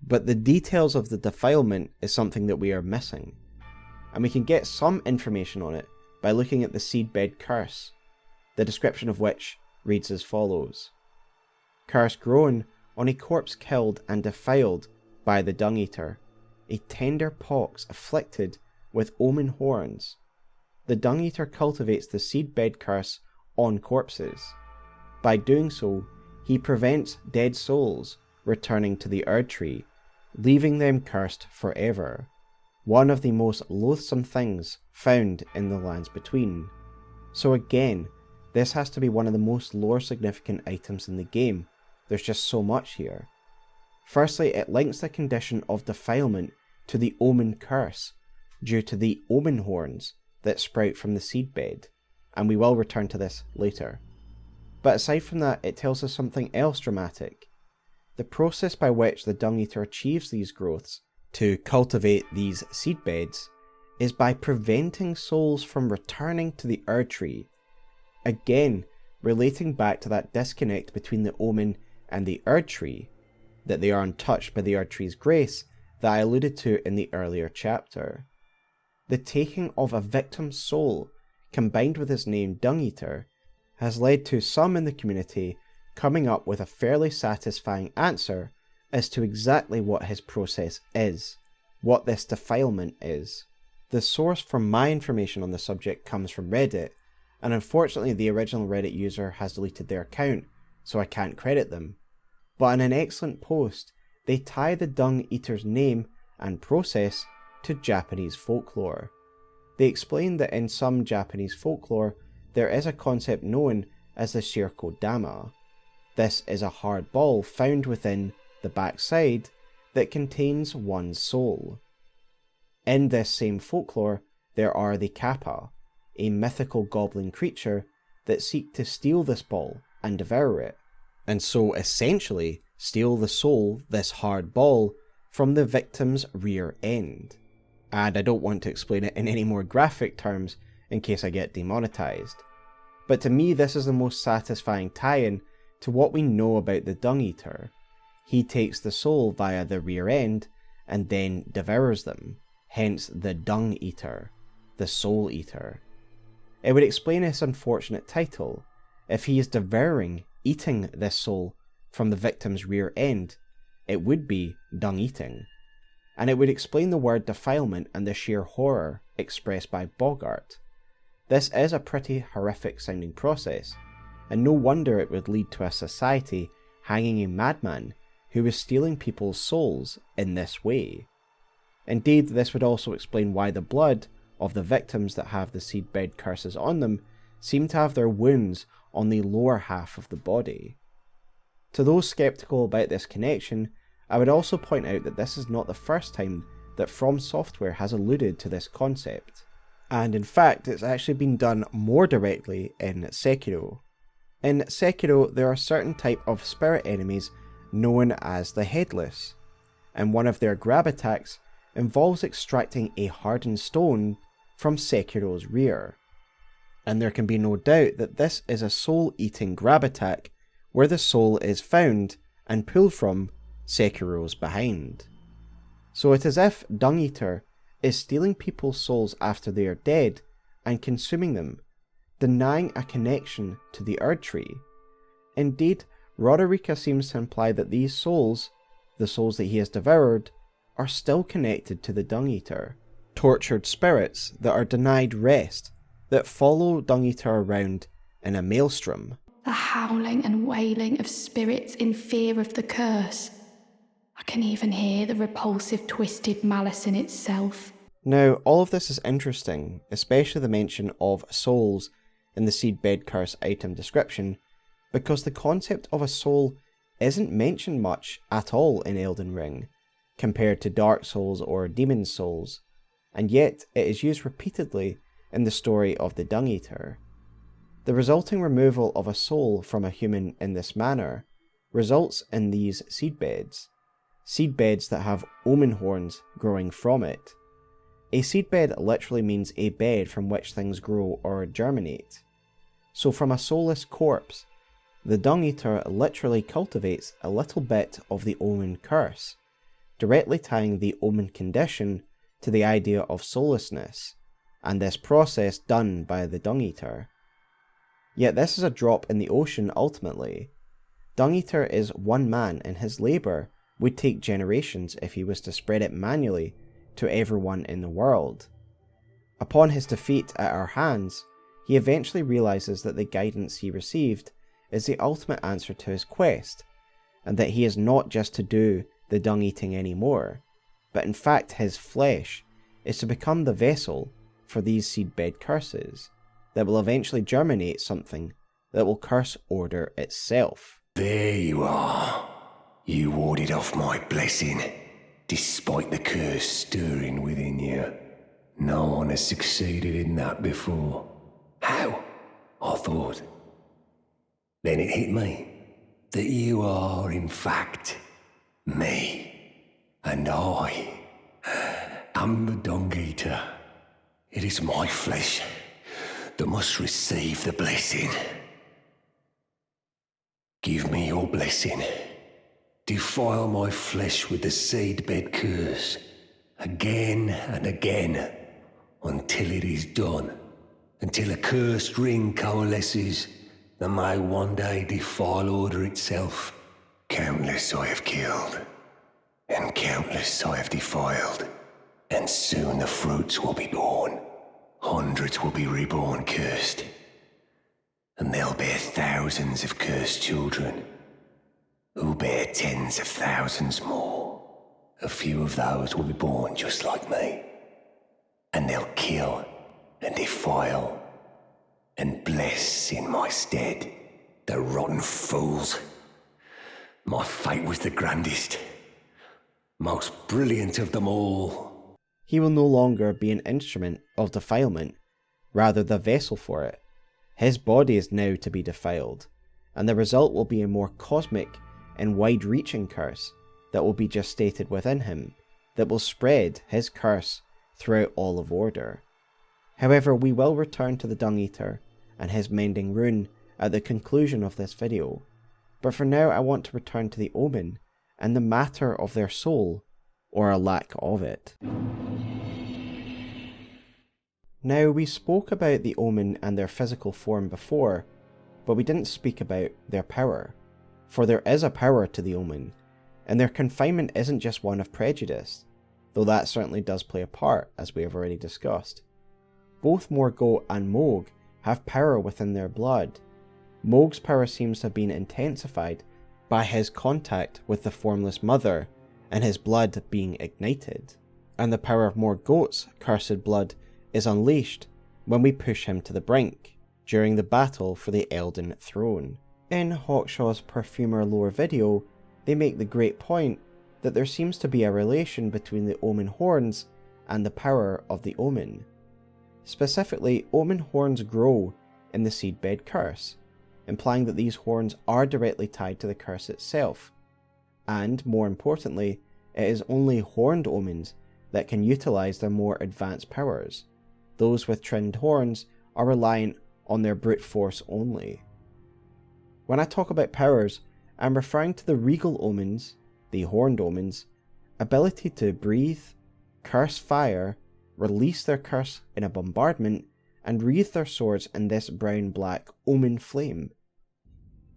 But the details of the defilement is something that we are missing, and we can get some information on it by looking at the Seedbed Curse, the description of which reads as follows. Curse grown on a corpse killed and defiled by the Dung Eater, a tender pox afflicted with omen horns. The Dung Eater cultivates the Seedbed Curse on corpses. By doing so, he prevents dead souls returning to the Erd Tree, leaving them cursed forever. One of the most loathsome things found in the lands between. So again, this has to be one of the most lore significant items in the game. There's just so much here. Firstly, it links the condition of defilement to the Omen Curse, due to the omen horns that sprout from the seedbed, and we will return to this later. But aside from that, it tells us something else dramatic. The process by which the Dung Eater achieves these growths to cultivate these seedbeds is by preventing souls from returning to the Erd Tree. Again, relating back to that disconnect between the Omen and the Erd Tree, that they are untouched by the Erd Tree's grace that I alluded to in the earlier chapter. The taking of a victim's soul, combined with his name Dung Eater, has led to some in the community coming up with a fairly satisfying answer as to exactly what his process is, what this defilement is. The source for my information on the subject comes from Reddit, and unfortunately the original Reddit user has deleted their account, so I can't credit them. But in an excellent post, they tie the Dung Eater's name and process to Japanese folklore. They explain that in some Japanese folklore, there is a concept known as the Shirko Dama. This is a hard ball found within the backside that contains one's soul. In this same folklore, there are the Kappa, a mythical goblin creature that seek to steal this ball and devour it, and so essentially steal the soul, this hard ball, from the victim's rear end. And I don't want to explain it in any more graphic terms in case I get demonetized. But to me, this is the most satisfying tie-in to what we know about the Dung Eater. he takes the soul via the rear end and then devours them, hence the Dung Eater, the Soul Eater. It would explain his unfortunate title. If he is devouring, eating this soul from the victim's rear end, it would be dung eating. And it would explain the word defilement and the sheer horror expressed by Morgott. This is a pretty horrific sounding process, and no wonder it would lead to a society hanging a madman who was stealing people's souls in this way. Indeed, this would also explain why the blood of the victims that have the seedbed curses on them seem to have their wounds on the lower half of the body. To those skeptical about this connection, I would also point out that this is not the first time that From Software has alluded to this concept, and in fact it's actually been done more directly in Sekiro. In Sekiro there are certain type of spirit enemies known as the Headless, and one of their grab attacks involves extracting a hardened stone from Sekiro's rear. And there can be no doubt that this is a soul-eating grab attack where the soul is found and pulled from Sekiro's behind. So it is as if Dung Eater is stealing people's souls after they are dead and consuming them, denying a connection to the Erd Tree. Indeed, Roderica seems to imply that these souls, the souls that he has devoured, are still connected to the Dung Eater. Tortured spirits that are denied rest, that follow Dung Eater around in a maelstrom. The howling and wailing of spirits in fear of the curse. I can even hear the repulsive twisted malice in itself. Now, all of this is interesting, especially the mention of souls in the Seedbed Curse item description, because the concept of a soul isn't mentioned much at all in Elden Ring, compared to Dark Souls or Demon Souls, and yet it is used repeatedly in the story of the Dung Eater. The resulting removal of a soul from a human in this manner results in these seedbeds that have omen horns growing from it. A seedbed literally means a bed from which things grow or germinate. So from a soulless corpse, the Dung Eater literally cultivates a little bit of the Omen Curse, directly tying the Omen Condition to the idea of soullessness, and this process done by the Dung Eater. Yet this is a drop in the ocean ultimately. Dung Eater is one man, and his labour would take generations if he was to spread it manually to everyone in the world. Upon his defeat at our hands, he eventually realises that the guidance he received is the ultimate answer to his quest, and that he is not just to do the dung eating anymore, but in fact his flesh is to become the vessel for these seedbed curses that will eventually germinate something that will curse Order itself. There you are. You warded off my blessing, despite the curse stirring within you. No one has succeeded in that before. How? I thought. Then it hit me that you are, in fact, me. And I am the Dung Eater. It is my flesh that must receive the blessing. Give me your blessing. Defile my flesh with the seedbed curse, again and again, until it is done, until a cursed ring coalesces that may one day defile Order itself. Countless I have killed, and countless I have defiled, and soon the fruits will be born. Hundreds will be reborn cursed, and they'll bear thousands of cursed children, who bear tens of thousands more. A few of those will be born just like me, and they'll kill and defile and bless in my stead. The rotten fools. My fate was the grandest, most brilliant of them all. He will no longer be an instrument of defilement, rather the vessel for it. His body is now to be defiled, and the result will be a more cosmic and wide-reaching curse that will be gestated within him, that will spread his curse throughout all of Order. However, we will return to the Dung Eater and his mending rune at the conclusion of this video, but for now I want to return to the Omen and the matter of their soul, or a lack of it. Now, we spoke about the Omen and their physical form before, but we didn't speak about their power. For there is a power to the Omen, and their confinement isn't just one of prejudice, though that certainly does play a part, as we have already discussed. Both Morgott and Mohg have power within their blood. Mohg's power seems to have been intensified by his contact with the Formless Mother and his blood being ignited, and the power of Morgott's cursed blood is unleashed when we push him to the brink during the battle for the Elden throne. In Hawkshaw's Perfumer lore video, they make the great point that there seems to be a relation between the Omen horns and the power of the Omen. Specifically, Omen horns grow in the Seedbed curse, implying that these horns are directly tied to the curse itself, and more importantly, it is only horned Omens that can utilise their more advanced powers. Those with trimmed horns are reliant on their brute force only. When I talk about powers, I'm referring to the regal Omens, the horned Omens, ability to breathe, curse fire, release their curse in a bombardment, and wreathe their swords in this brown-black Omen flame.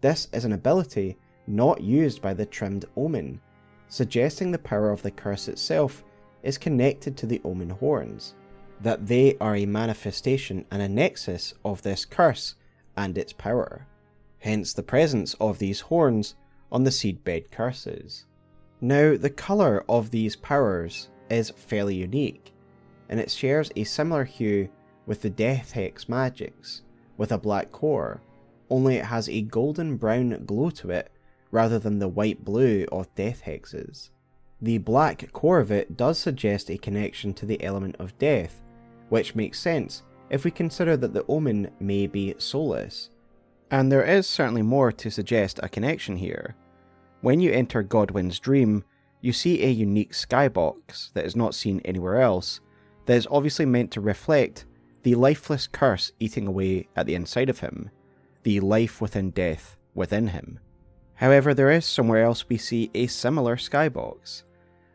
This is an ability not used by the trimmed Omen, suggesting the power of the curse itself is connected to the Omen horns, that they are a manifestation and a nexus of this curse and its power, hence the presence of these horns on the Seedbed curses. Now, the colour of these powers is fairly unique, and it shares a similar hue with the Death Hex Magics, with a black core, only it has a golden brown glow to it rather than the white blue of Death Hexes. The black core of it does suggest a connection to the element of death, which makes sense if we consider that the Omen may be soulless. And there is certainly more to suggest a connection here. When you enter Godwyn's dream, you see a unique skybox that is not seen anywhere else, that is obviously meant to reflect the lifeless curse eating away at the inside of him, the life within death within him. However, there is somewhere else we see a similar skybox,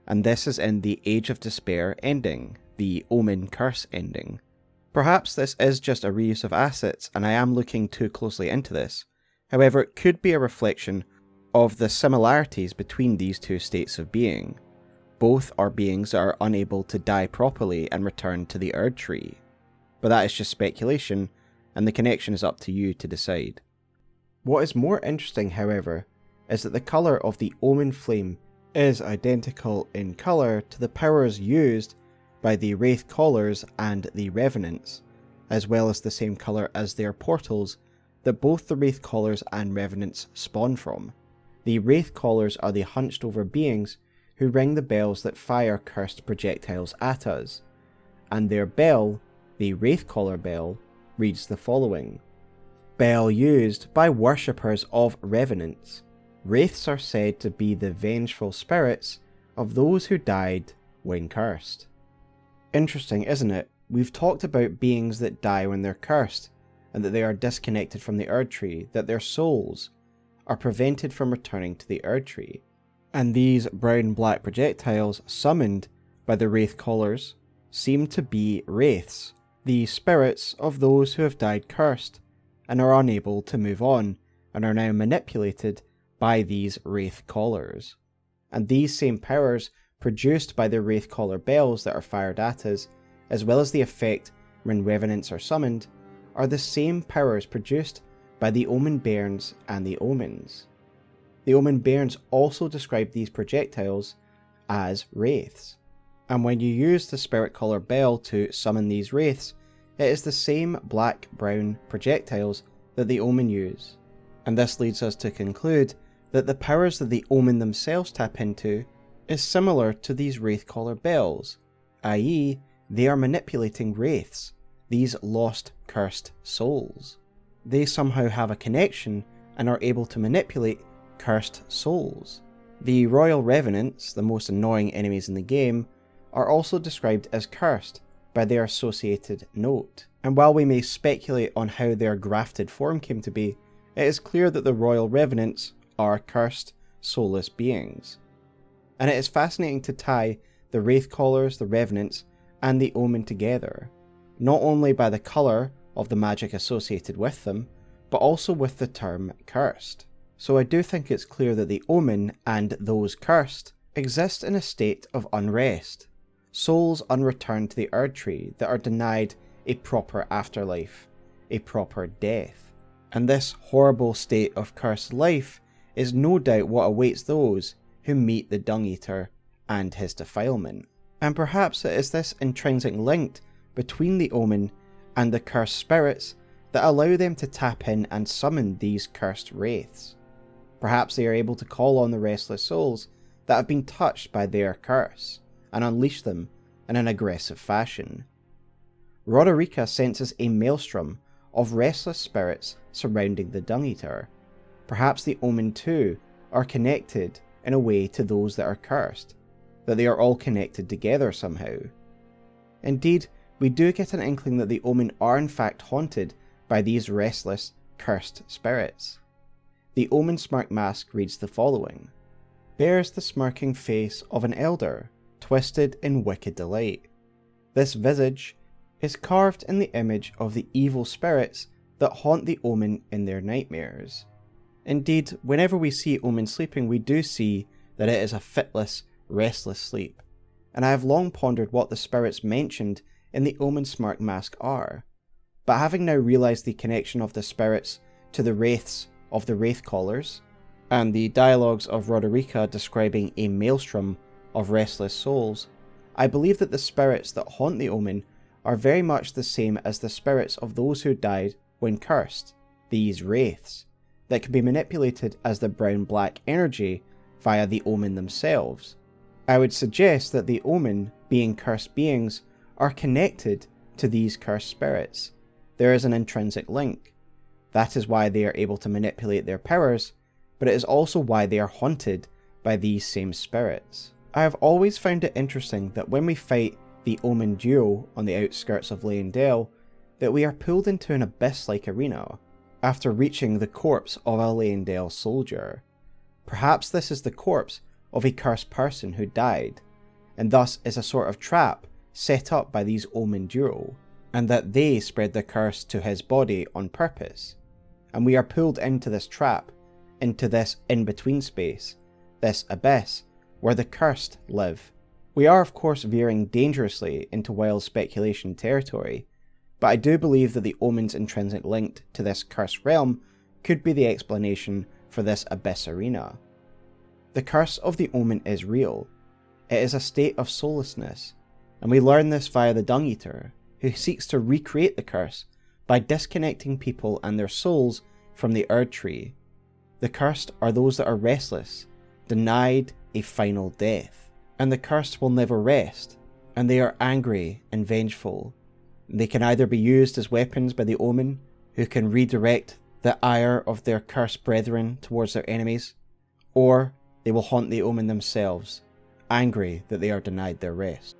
and this is in the Age of Despair ending, the Omen Curse ending. Perhaps this is just a reuse of assets and I am looking too closely into this, however it could be a reflection of the similarities between these two states of being. Both are beings that are unable to die properly and return to the Erd Tree. But that is just speculation, and the connection is up to you to decide. What is more interesting, however, is that the colour of the Omen Flame is identical in colour to the powers used by the Wraith Callers and the Revenants, as well as the same colour as their portals that both the Wraith Callers and Revenants spawn from. The Wraith Callers are the hunched over beings who ring the bells that fire cursed projectiles at us, and their bell, the Wraith Caller bell, reads the following. Bell used by worshippers of Revenants. Wraiths are said to be the vengeful spirits of those who died when cursed. Interesting, isn't it? We've talked about beings that die when they're cursed, and that they are disconnected from the Erd Tree, that their souls are prevented from returning to the Erd Tree. And these brown-black projectiles summoned by the Wraith Callers seem to be wraiths, the spirits of those who have died cursed, and are unable to move on, and are now manipulated by these Wraith Callers. And these same powers produced by the Wraith Caller bells that are fired at us, as well as the effect when Revenants are summoned, are the same powers produced by the Omen Bairns and the Omens. The Omen Bairns also describe these projectiles as wraiths, and when you use the Spirit Caller bell to summon these wraiths, it is the same black-brown projectiles that the Omen use. And this leads us to conclude that the powers that the Omen themselves tap into is similar to these Wraith Caller bells, i.e. they are manipulating wraiths, these lost, cursed souls. They somehow have a connection and are able to manipulate cursed souls. The Royal Revenants, the most annoying enemies in the game, are also described as cursed by their associated note. And while we may speculate on how their grafted form came to be, it is clear that the Royal Revenants are cursed, soulless beings. and it is fascinating to tie the Wraith Callers, the Revenants, and the Omen together, not only by the colour of the magic associated with them, but also with the term cursed. So I do think it's clear that the Omen and those cursed exist in a state of unrest, souls unreturned to the Erdtree that are denied a proper afterlife, a proper death. And this horrible state of cursed life is no doubt what awaits those who meet the Dung Eater and his defilement. And perhaps it is this intrinsic link between the Omen and the cursed spirits that allow them to tap in and summon these cursed wraiths. Perhaps they are able to call on the restless souls that have been touched by their curse and unleash them in an aggressive fashion. Roderika senses a maelstrom of restless spirits surrounding the Dung Eater. Perhaps the Omen too are connected in a way to those that are cursed, that they are all connected together somehow. Indeed, we do get an inkling that the Omen are in fact haunted by these restless, cursed spirits. The Omen smirk mask reads the following: bears the smirking face of an elder, twisted in wicked delight. This visage is carved in the image of the evil spirits that haunt the Omen in their nightmares. Indeed, whenever we see Omen sleeping, we do see that it is a fitless, restless sleep, and I have long pondered what the spirits mentioned in the Omen smirk mask are, but having now realised the connection of the spirits to the wraiths of the Wraith Callers, and the dialogues of Roderika describing a maelstrom of restless souls, I believe that the spirits that haunt the Omen are very much the same as the spirits of those who died when cursed, these wraiths, that can be manipulated as the brown-black energy via the Omen themselves. I would suggest that the Omen, being cursed beings, are connected to these cursed spirits. There is an intrinsic link. That is why they are able to manipulate their powers, but it is also why they are haunted by these same spirits. I have always found it interesting that when we fight the Omen duo on the outskirts of Leyndell, that we are pulled into an abyss-like arena after reaching the corpse of a Leyndell soldier. Perhaps this is the corpse of a cursed person who died, and thus is a sort of trap set up by these Omen duo, and that they spread the curse to his body on purpose, and we are pulled into this trap, into this in-between space, this abyss, where the cursed live. We are of course veering dangerously into wild speculation territory, but I do believe that the Omen's intrinsic link to this cursed realm could be the explanation for this abyss arena. The curse of the Omen is real. It is a state of soullessness, and we learn this via the Dung Eater, who seeks to recreate the curse by disconnecting people and their souls from the Erdtree. The cursed are those that are restless, denied a final death, and the cursed will never rest, and they are angry and vengeful. They can either be used as weapons by the Omen, who can redirect the ire of their cursed brethren towards their enemies, or they will haunt the Omen themselves, angry that they are denied their rest.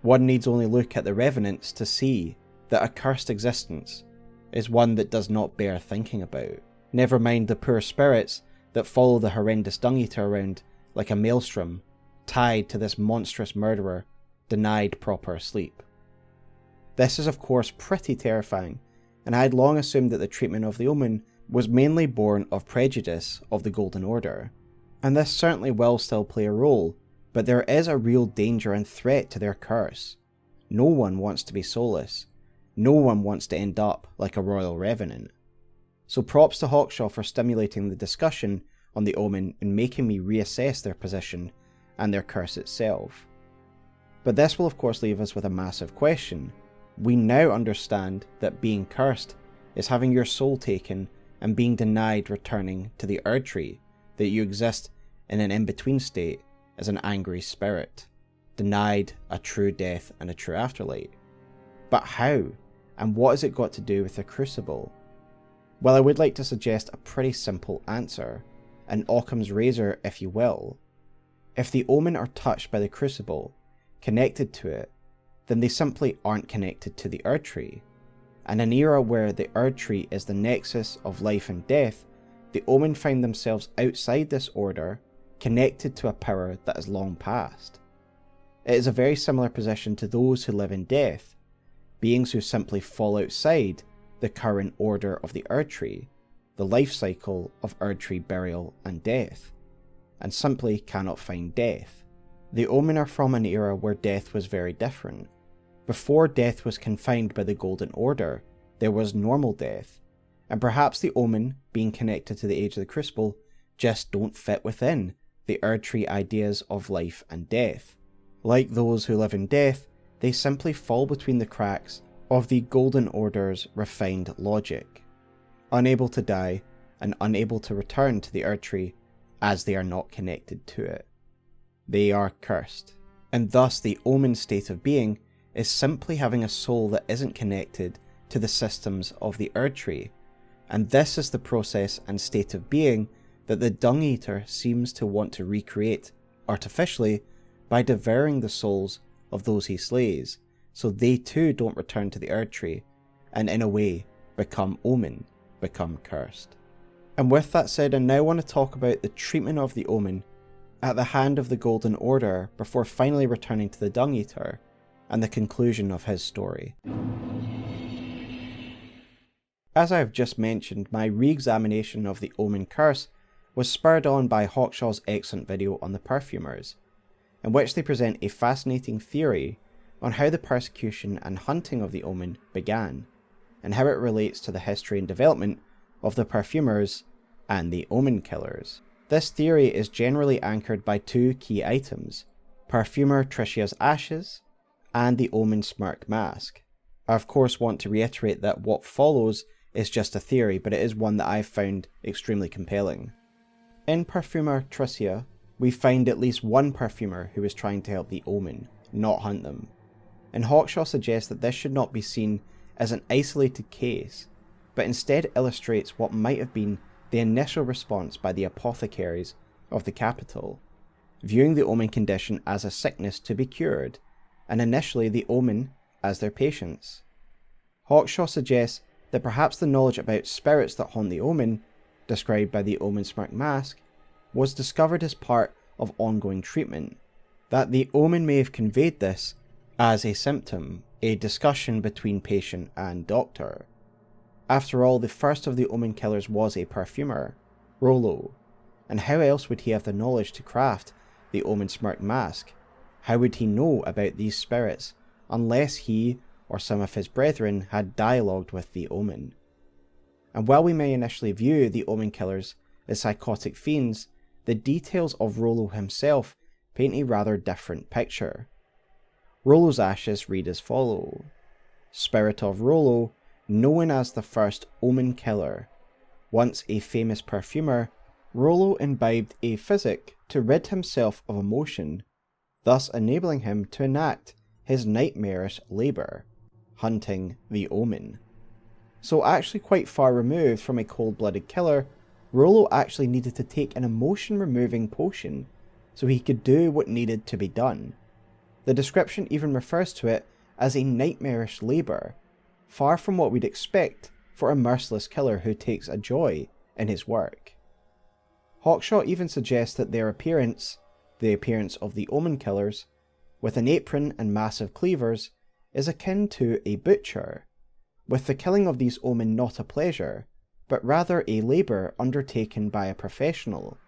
One needs only look at the Revenants to see that a cursed existence is one that does not bear thinking about. Never mind the poor spirits that follow the horrendous Dung Eater around like a maelstrom, tied to this monstrous murderer, denied proper sleep. This is of course pretty terrifying, and I had long assumed that the treatment of the Omen was mainly born of prejudice of the Golden Order, and this certainly will still play a role, but there is a real danger and threat to their curse. No one wants to be soulless. No one wants to end up like a royal revenant. So props to Hawkshaw for stimulating the discussion on the Omen and making me reassess their position and their curse itself. But this will of course leave us with a massive question. We now understand that being cursed is having your soul taken and being denied returning to the Erdtree, that you exist in an in-between state as an angry spirit, denied a true death and a true afterlife. But how? And what has it got to do with the Crucible? Well, I would like to suggest a pretty simple answer, an Occam's razor if you will. If the Omen are touched by the Crucible, connected to it, then they simply aren't connected to the Erdtree. In an era where the Erdtree is the nexus of life and death, the Omen find themselves outside this order, connected to a power that is long past. It is a very similar position to those who live in death, beings who simply fall outside the current order of the Erdtree, the life cycle of Erdtree burial and death, and simply cannot find death. The Omen are from an era where death was very different. Before death was confined by the Golden Order, there was normal death, and perhaps the Omen, being connected to the Age of the Crucible, just don't fit within the Erdtree ideas of life and death. Like those who live in death, they simply fall between the cracks of the Golden Order's refined logic, unable to die and unable to return to the Erdtree as they are not connected to it. They are cursed, and thus the Omen state of being is simply having a soul that isn't connected to the systems of the Erdtree, and this is the process and state of being that the Dung Eater seems to want to recreate artificially by devouring the souls of those he slays, so they too don't return to the Erdtree, and in a way become Omen, become cursed. And with that said, I now want to talk about the treatment of the Omen at the hand of the Golden Order before finally returning to the Dung Eater, and the conclusion of his story. As I have just mentioned, my re-examination of the Omen Curse was spurred on by Hawkshaw's excellent video on the Perfumers, in which they present a fascinating theory on how the persecution and hunting of the Omen began, and how it relates to the history and development of the Perfumers and the Omen Killers. This theory is generally anchored by two key items: Perfumer Tricia's ashes and the Omen Smirk mask. I of course want to reiterate that what follows is just a theory, but it is one that I've found extremely compelling. In Perfumer Tricia, we find at least one perfumer who is trying to help the Omen, not hunt them. And Hawkshaw suggests that this should not be seen as an isolated case, but instead illustrates what might have been the initial response by the apothecaries of the capital, viewing the Omen condition as a sickness to be cured, and initially the Omen as their patients. Hawkshaw suggests that perhaps the knowledge about spirits that haunt the Omen, described by the Omen Smirk mask, was discovered as part of ongoing treatment, that the Omen may have conveyed this as a symptom, a discussion between patient and doctor. After all, the first of the Omen Killers was a perfumer, Rollo, and how else would he have the knowledge to craft the Omen Smirk mask? How would he know about these spirits unless he or some of his brethren had dialogued with the Omen? And while we may initially view the Omen Killers as psychotic fiends, the details of Rollo himself paint a rather different picture. Rollo's ashes read as follow: Spirit of Rollo, known as the first Omen Killer. Once a famous perfumer, Rollo imbibed a physic to rid himself of emotion, thus enabling him to enact his nightmarish labour, hunting the Omen. So actually quite far removed from a cold-blooded killer, Rollo actually needed to take an emotion-removing potion so he could do what needed to be done. The description even refers to it as a nightmarish labour, far from what we'd expect for a merciless killer who takes a joy in his work. Hawkshaw even suggests that their appearance, the appearance of the Omen Killers, with an apron and massive cleavers, is akin to a butcher, with the killing of these Omen not a pleasure, but rather a labour undertaken by a professional.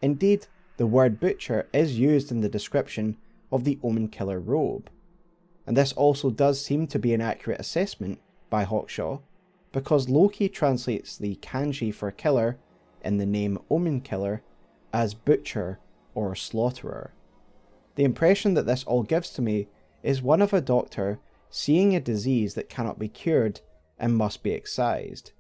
Indeed, the word butcher is used in the description of the Omen Killer robe, and this also does seem to be an accurate assessment by Hawkshaw, because Lokey translates the kanji for killer in the name Omen Killer as butcher or slaughterer. The impression that this all gives to me is one of a doctor seeing a disease that cannot be cured and must be excised,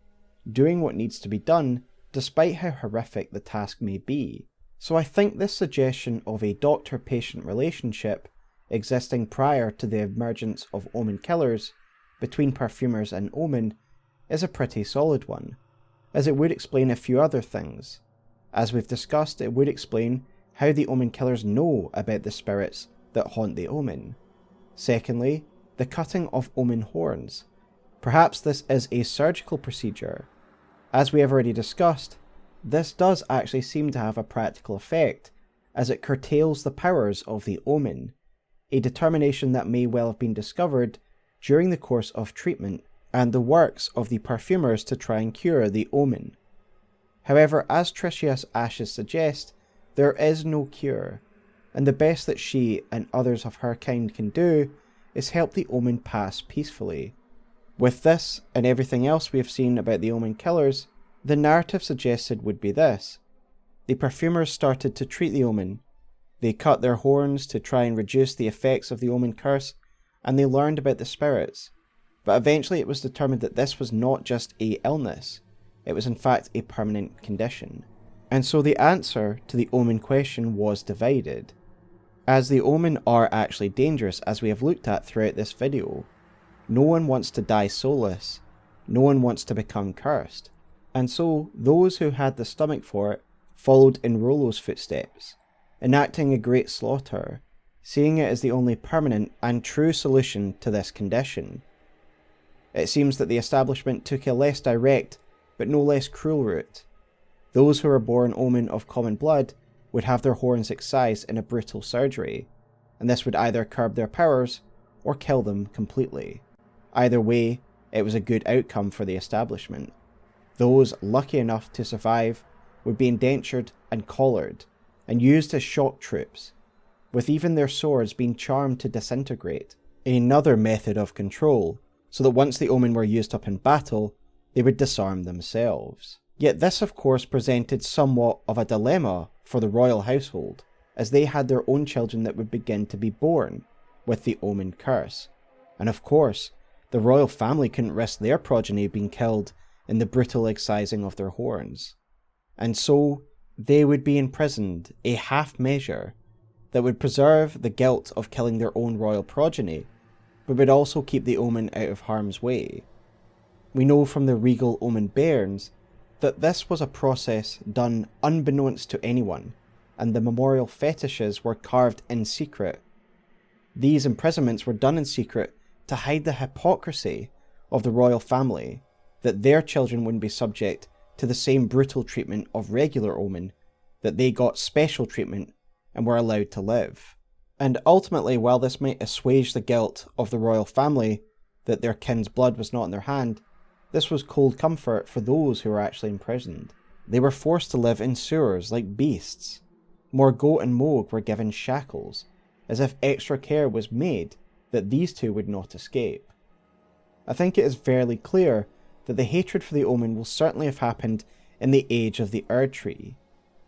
doing what needs to be done despite how horrific the task may be. So I think this suggestion of a doctor-patient relationship existing prior to the emergence of Omen Killers between perfumers and Omen is a pretty solid one, as it would explain a few other things. As we've discussed, it would explain how the Omen Killers know about the spirits that haunt the Omen. Secondly, the cutting of Omen horns. Perhaps this is a surgical procedure. As we have already discussed, this does actually seem to have a practical effect, as it curtails the powers of the Omen, a determination that may well have been discovered during the course of treatment and the works of the perfumers to try and cure the Omen. However, as Tricia's ashes suggest, there is no cure, and the best that she and others of her kind can do is help the Omen pass peacefully. With this, and everything else we have seen about the Omen Killers, the narrative suggested would be this. The perfumers started to treat the Omen. They cut their horns to try and reduce the effects of the Omen Curse, and they learned about the spirits. But eventually it was determined that this was not just a illness, it was in fact a permanent condition. And so the answer to the Omen question was divided. As the Omen are actually dangerous, as we have looked at throughout this video. No one wants to die soulless, no one wants to become cursed. And so those who had the stomach for it followed in Rollo's footsteps, enacting a great slaughter, seeing it as the only permanent and true solution to this condition. It seems that the establishment took a less direct, but no less cruel route. Those who were born Omen of common blood would have their horns excised in a brutal surgery, and this would either curb their powers or kill them completely. Either way, it was a good outcome for the establishment. Those lucky enough to survive would be indentured and collared, and used as shock troops, with even their swords being charmed to disintegrate, in another method of control, so that once the Omen were used up in battle, they would disarm themselves. Yet this of course presented somewhat of a dilemma for the royal household, as they had their own children that would begin to be born with the Omen Curse, and of course, the royal family couldn't risk their progeny being killed in the brutal excising of their horns. And so, they would be imprisoned, a half measure that would preserve the guilt of killing their own royal progeny, but would also keep the Omen out of harm's way. We know from the regal Omen bairns that this was a process done unbeknownst to anyone, and the memorial fetishes were carved in secret. These imprisonments were done in secret to hide the hypocrisy of the royal family, that their children wouldn't be subject to the same brutal treatment of regular Omen, that they got special treatment and were allowed to live. And ultimately, while this might assuage the guilt of the royal family that their kin's blood was not in their hand, this was cold comfort for those who were actually imprisoned. They were forced to live in sewers like beasts. Morgott and Mohg were given shackles, as if extra care was made that these two would not escape. I think it is fairly clear that the hatred for the Omen will certainly have happened in the age of the Erd Tree.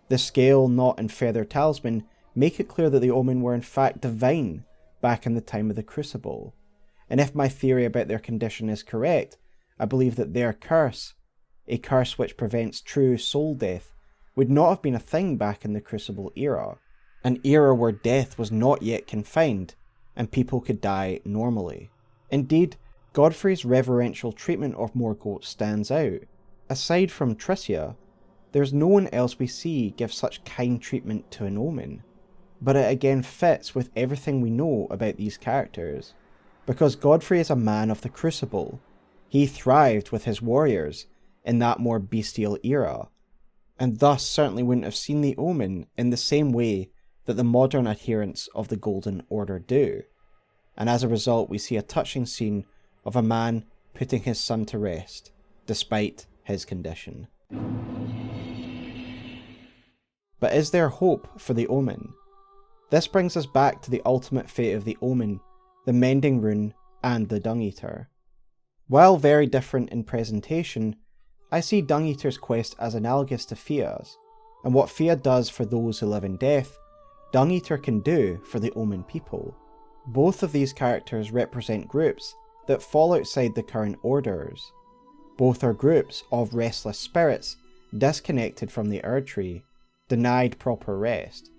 The scale, knot and feather talisman make it clear that the Omen were in fact divine back in the time of the Crucible, and if my theory about their condition is correct, I believe that their curse, a curse which prevents true soul death, would not have been a thing back in the Crucible era, an era where death was not yet confined and people could die normally. Indeed, Godfrey's reverential treatment of Morgott stands out. Aside from Tricia, there's no one else we see give such kind treatment to an Omen. But it again fits with everything we know about these characters, because Godfrey is a man of the Crucible. He thrived with his warriors in that more bestial era, and thus certainly wouldn't have seen the Omen in the same way that the modern adherents of the Golden Order do. And as a result, we see a touching scene of a man putting his son to rest, despite his condition. But is there hope for the Omen? This brings us back to the ultimate fate of the Omen, the Mending Rune, and the Dung Eater. While very different in presentation, I see Dung Eater's quest as analogous to Fia's, and what Fia does for those who live in death, Dung Eater can do for the Omen people. Both of these characters represent groups that fall outside the current orders. Both are groups of restless spirits disconnected from the Erd Tree, denied proper rest.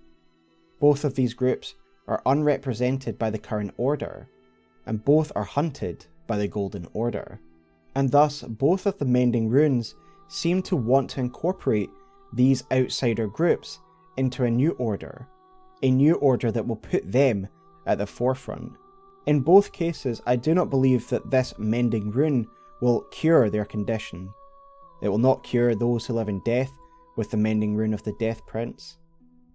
Both of these groups are unrepresented by the current order, and both are hunted by the Golden Order. And thus, both of the Mending Runes seem to want to incorporate these outsider groups into a new order that will put them at the forefront. In both cases, I do not believe that this Mending Rune will cure their condition. It will not cure those who live in death with the Mending Rune of the Death Prince,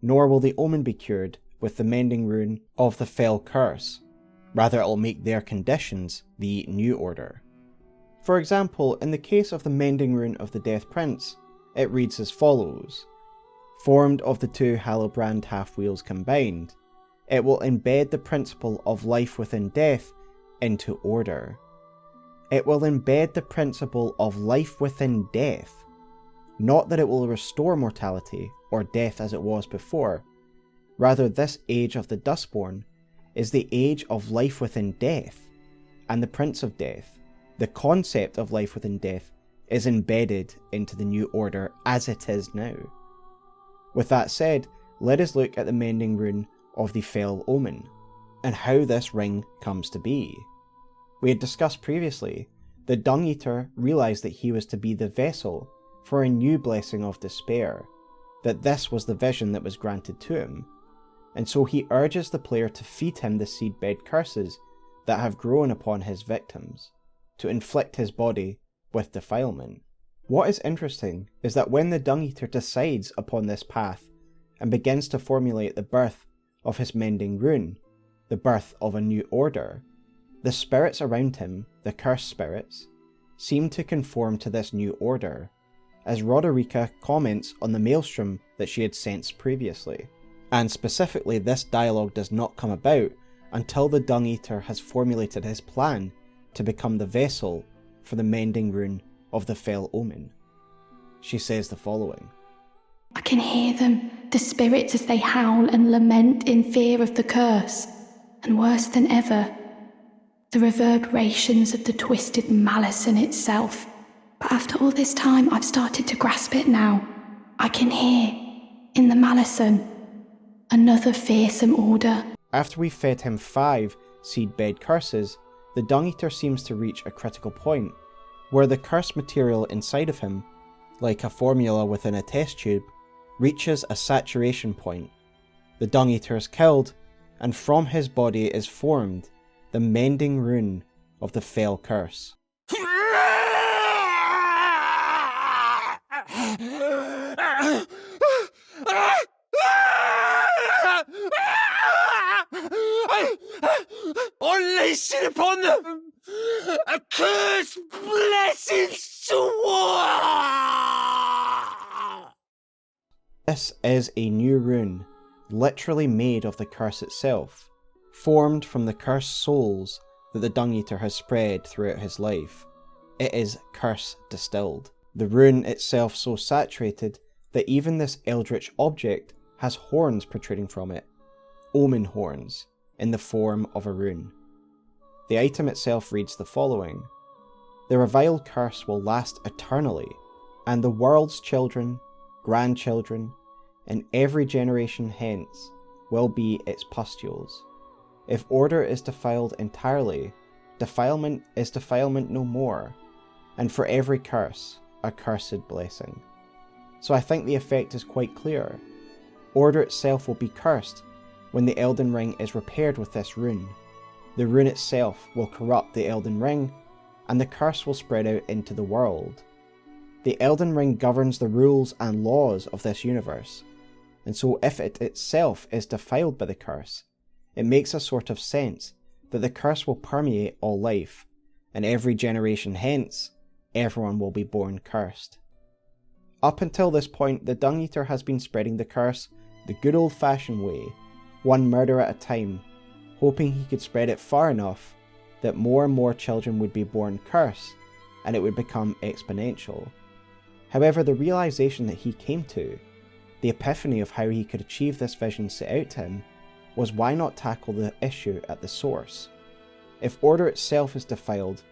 nor will the Omen be cured with the Mending Rune of the Fell Curse. Rather, it will make their conditions the New Order. For example, in the case of the Mending Rune of the Death Prince, it reads as follows: formed of the two Hallowbrand half-wheels combined, it will embed the principle of life within death into order. It will embed the principle of life within death. Not that it will restore mortality or death as it was before. Rather, this age of the Dustborn is the age of life within death, and the Prince of Death, the concept of life within death, is embedded into the New Order as it is now. With that said, let us look at the Mending Rune of the Fell Omen, and how this ring comes to be. We had discussed previously, the Dung Eater realised that he was to be the vessel for a new blessing of despair, that this was the vision that was granted to him, and so he urges the player to feed him the seedbed curses that have grown upon his victims, to inflict his body with defilement. What is interesting is that when the Dung Eater decides upon this path and begins to formulate the birth of his Mending Rune, the birth of a new order, the spirits around him, the cursed spirits, seem to conform to this new order, as Roderica comments on the maelstrom that she had sensed previously. And specifically, this dialogue does not come about until the Dung Eater has formulated his plan to become the vessel for the Mending Rune of the Fell Omen. She says the following: I can hear them, the spirits, as they howl and lament in fear of the curse, and worse than ever, the reverberations of the twisted malison itself. But after all this time, I've started to grasp it now. I can hear, in the malison, another fearsome order. After we fed him 5 seedbed curses, the Dung Eater seems to reach a critical point, where the cursed material inside of him, like a formula within a test tube, reaches a saturation point. The Dung Eater is killed, and from his body is formed the Mending Rune of the Fell Curse. Unleashing upon them a curse blessings to war. This is a new rune, literally made of the curse itself, formed from the cursed souls that the Dung Eater has spread throughout his life. It is curse distilled. The rune itself so saturated that even this eldritch object has horns protruding from it, omen horns, in the form of a rune. The item itself reads the following: the reviled curse will last eternally, and the world's children, grandchildren, and every generation hence will be its pustules. If order is defiled entirely, defilement is defilement no more, and for every curse, a cursed blessing. So I think the effect is quite clear. Order itself will be cursed when the Elden Ring is repaired with this rune. The rune itself will corrupt the Elden Ring, and the curse will spread out into the world. The Elden Ring governs the rules and laws of this universe, and so if it itself is defiled by the curse, it makes a sort of sense that the curse will permeate all life, and every generation hence, everyone will be born cursed. Up until this point, the Dung Eater has been spreading the curse the good old-fashioned way, one murder at a time, hoping he could spread it far enough that more and more children would be born cursed, and it would become exponential. However, the realization that he came to, the epiphany of how he could achieve this vision set out to him, was why not tackle the issue at the source? If order itself is defiled,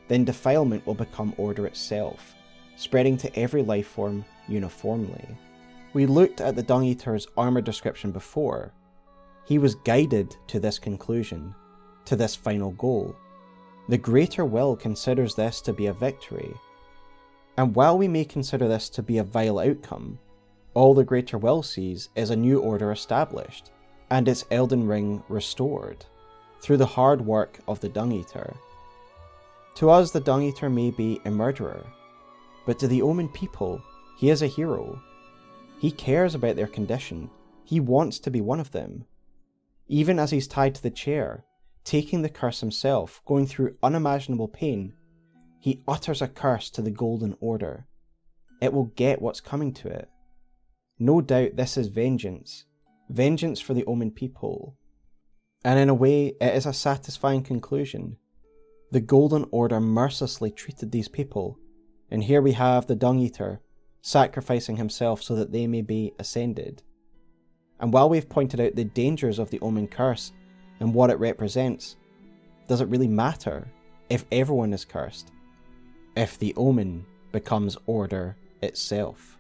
then defilement will become order itself, spreading to every life form uniformly. We looked at the Dung Eater's armour description before. He was guided to this conclusion, to this final goal. The Greater Will considers this to be a victory. And while we may consider this to be a vile outcome, all the Greater Will sees is a new order established, and its Elden Ring restored, through the hard work of the Dung Eater. To us, the Dung Eater may be a murderer, but to the Omen people, he is a hero. He cares about their condition. He wants to be one of them. Even as he's tied to the chair, taking the curse himself, going through unimaginable pain, he utters a curse to the Golden Order. It will get what's coming to it. No doubt this is vengeance. Vengeance for the Omen people. And in a way, it is a satisfying conclusion. The Golden Order mercilessly treated these people, and here we have the Dung Eater sacrificing himself so that they may be ascended. And while we've pointed out the dangers of the Omen Curse and what it represents, does it really matter if everyone is cursed? If the Omen becomes Order itself?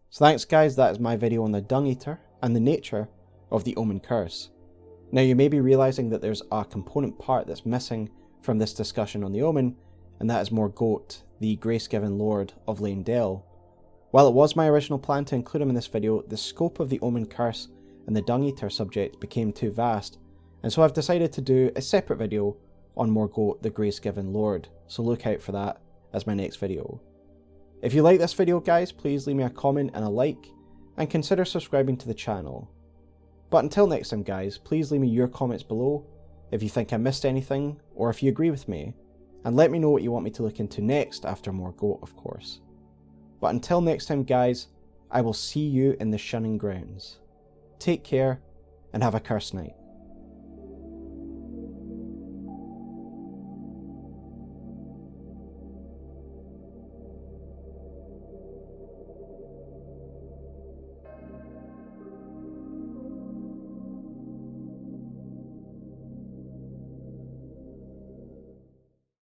So thanks guys, that is my video on the Dung Eater and the nature of the Omen Curse. Now you may be realising that there's a component part that's missing from this discussion on the Omen, and that is Morgott, the grace-given Lord of Leyndell. While it was my original plan to include him in this video, the scope of the Omen Curse and the Dung Eater subject became too vast, and so I've decided to do a separate video on Morgott, the grace-given Lord, so look out for that as my next video. If you like this video guys, please leave me a comment and a like, and consider subscribing to the channel. But until next time guys, please leave me your comments below if you think I missed anything, or if you agree with me, and let me know what you want me to look into next after Morgott, of course. But until next time guys, I will see you in the Shunning Grounds. Take care, and have a cursed night.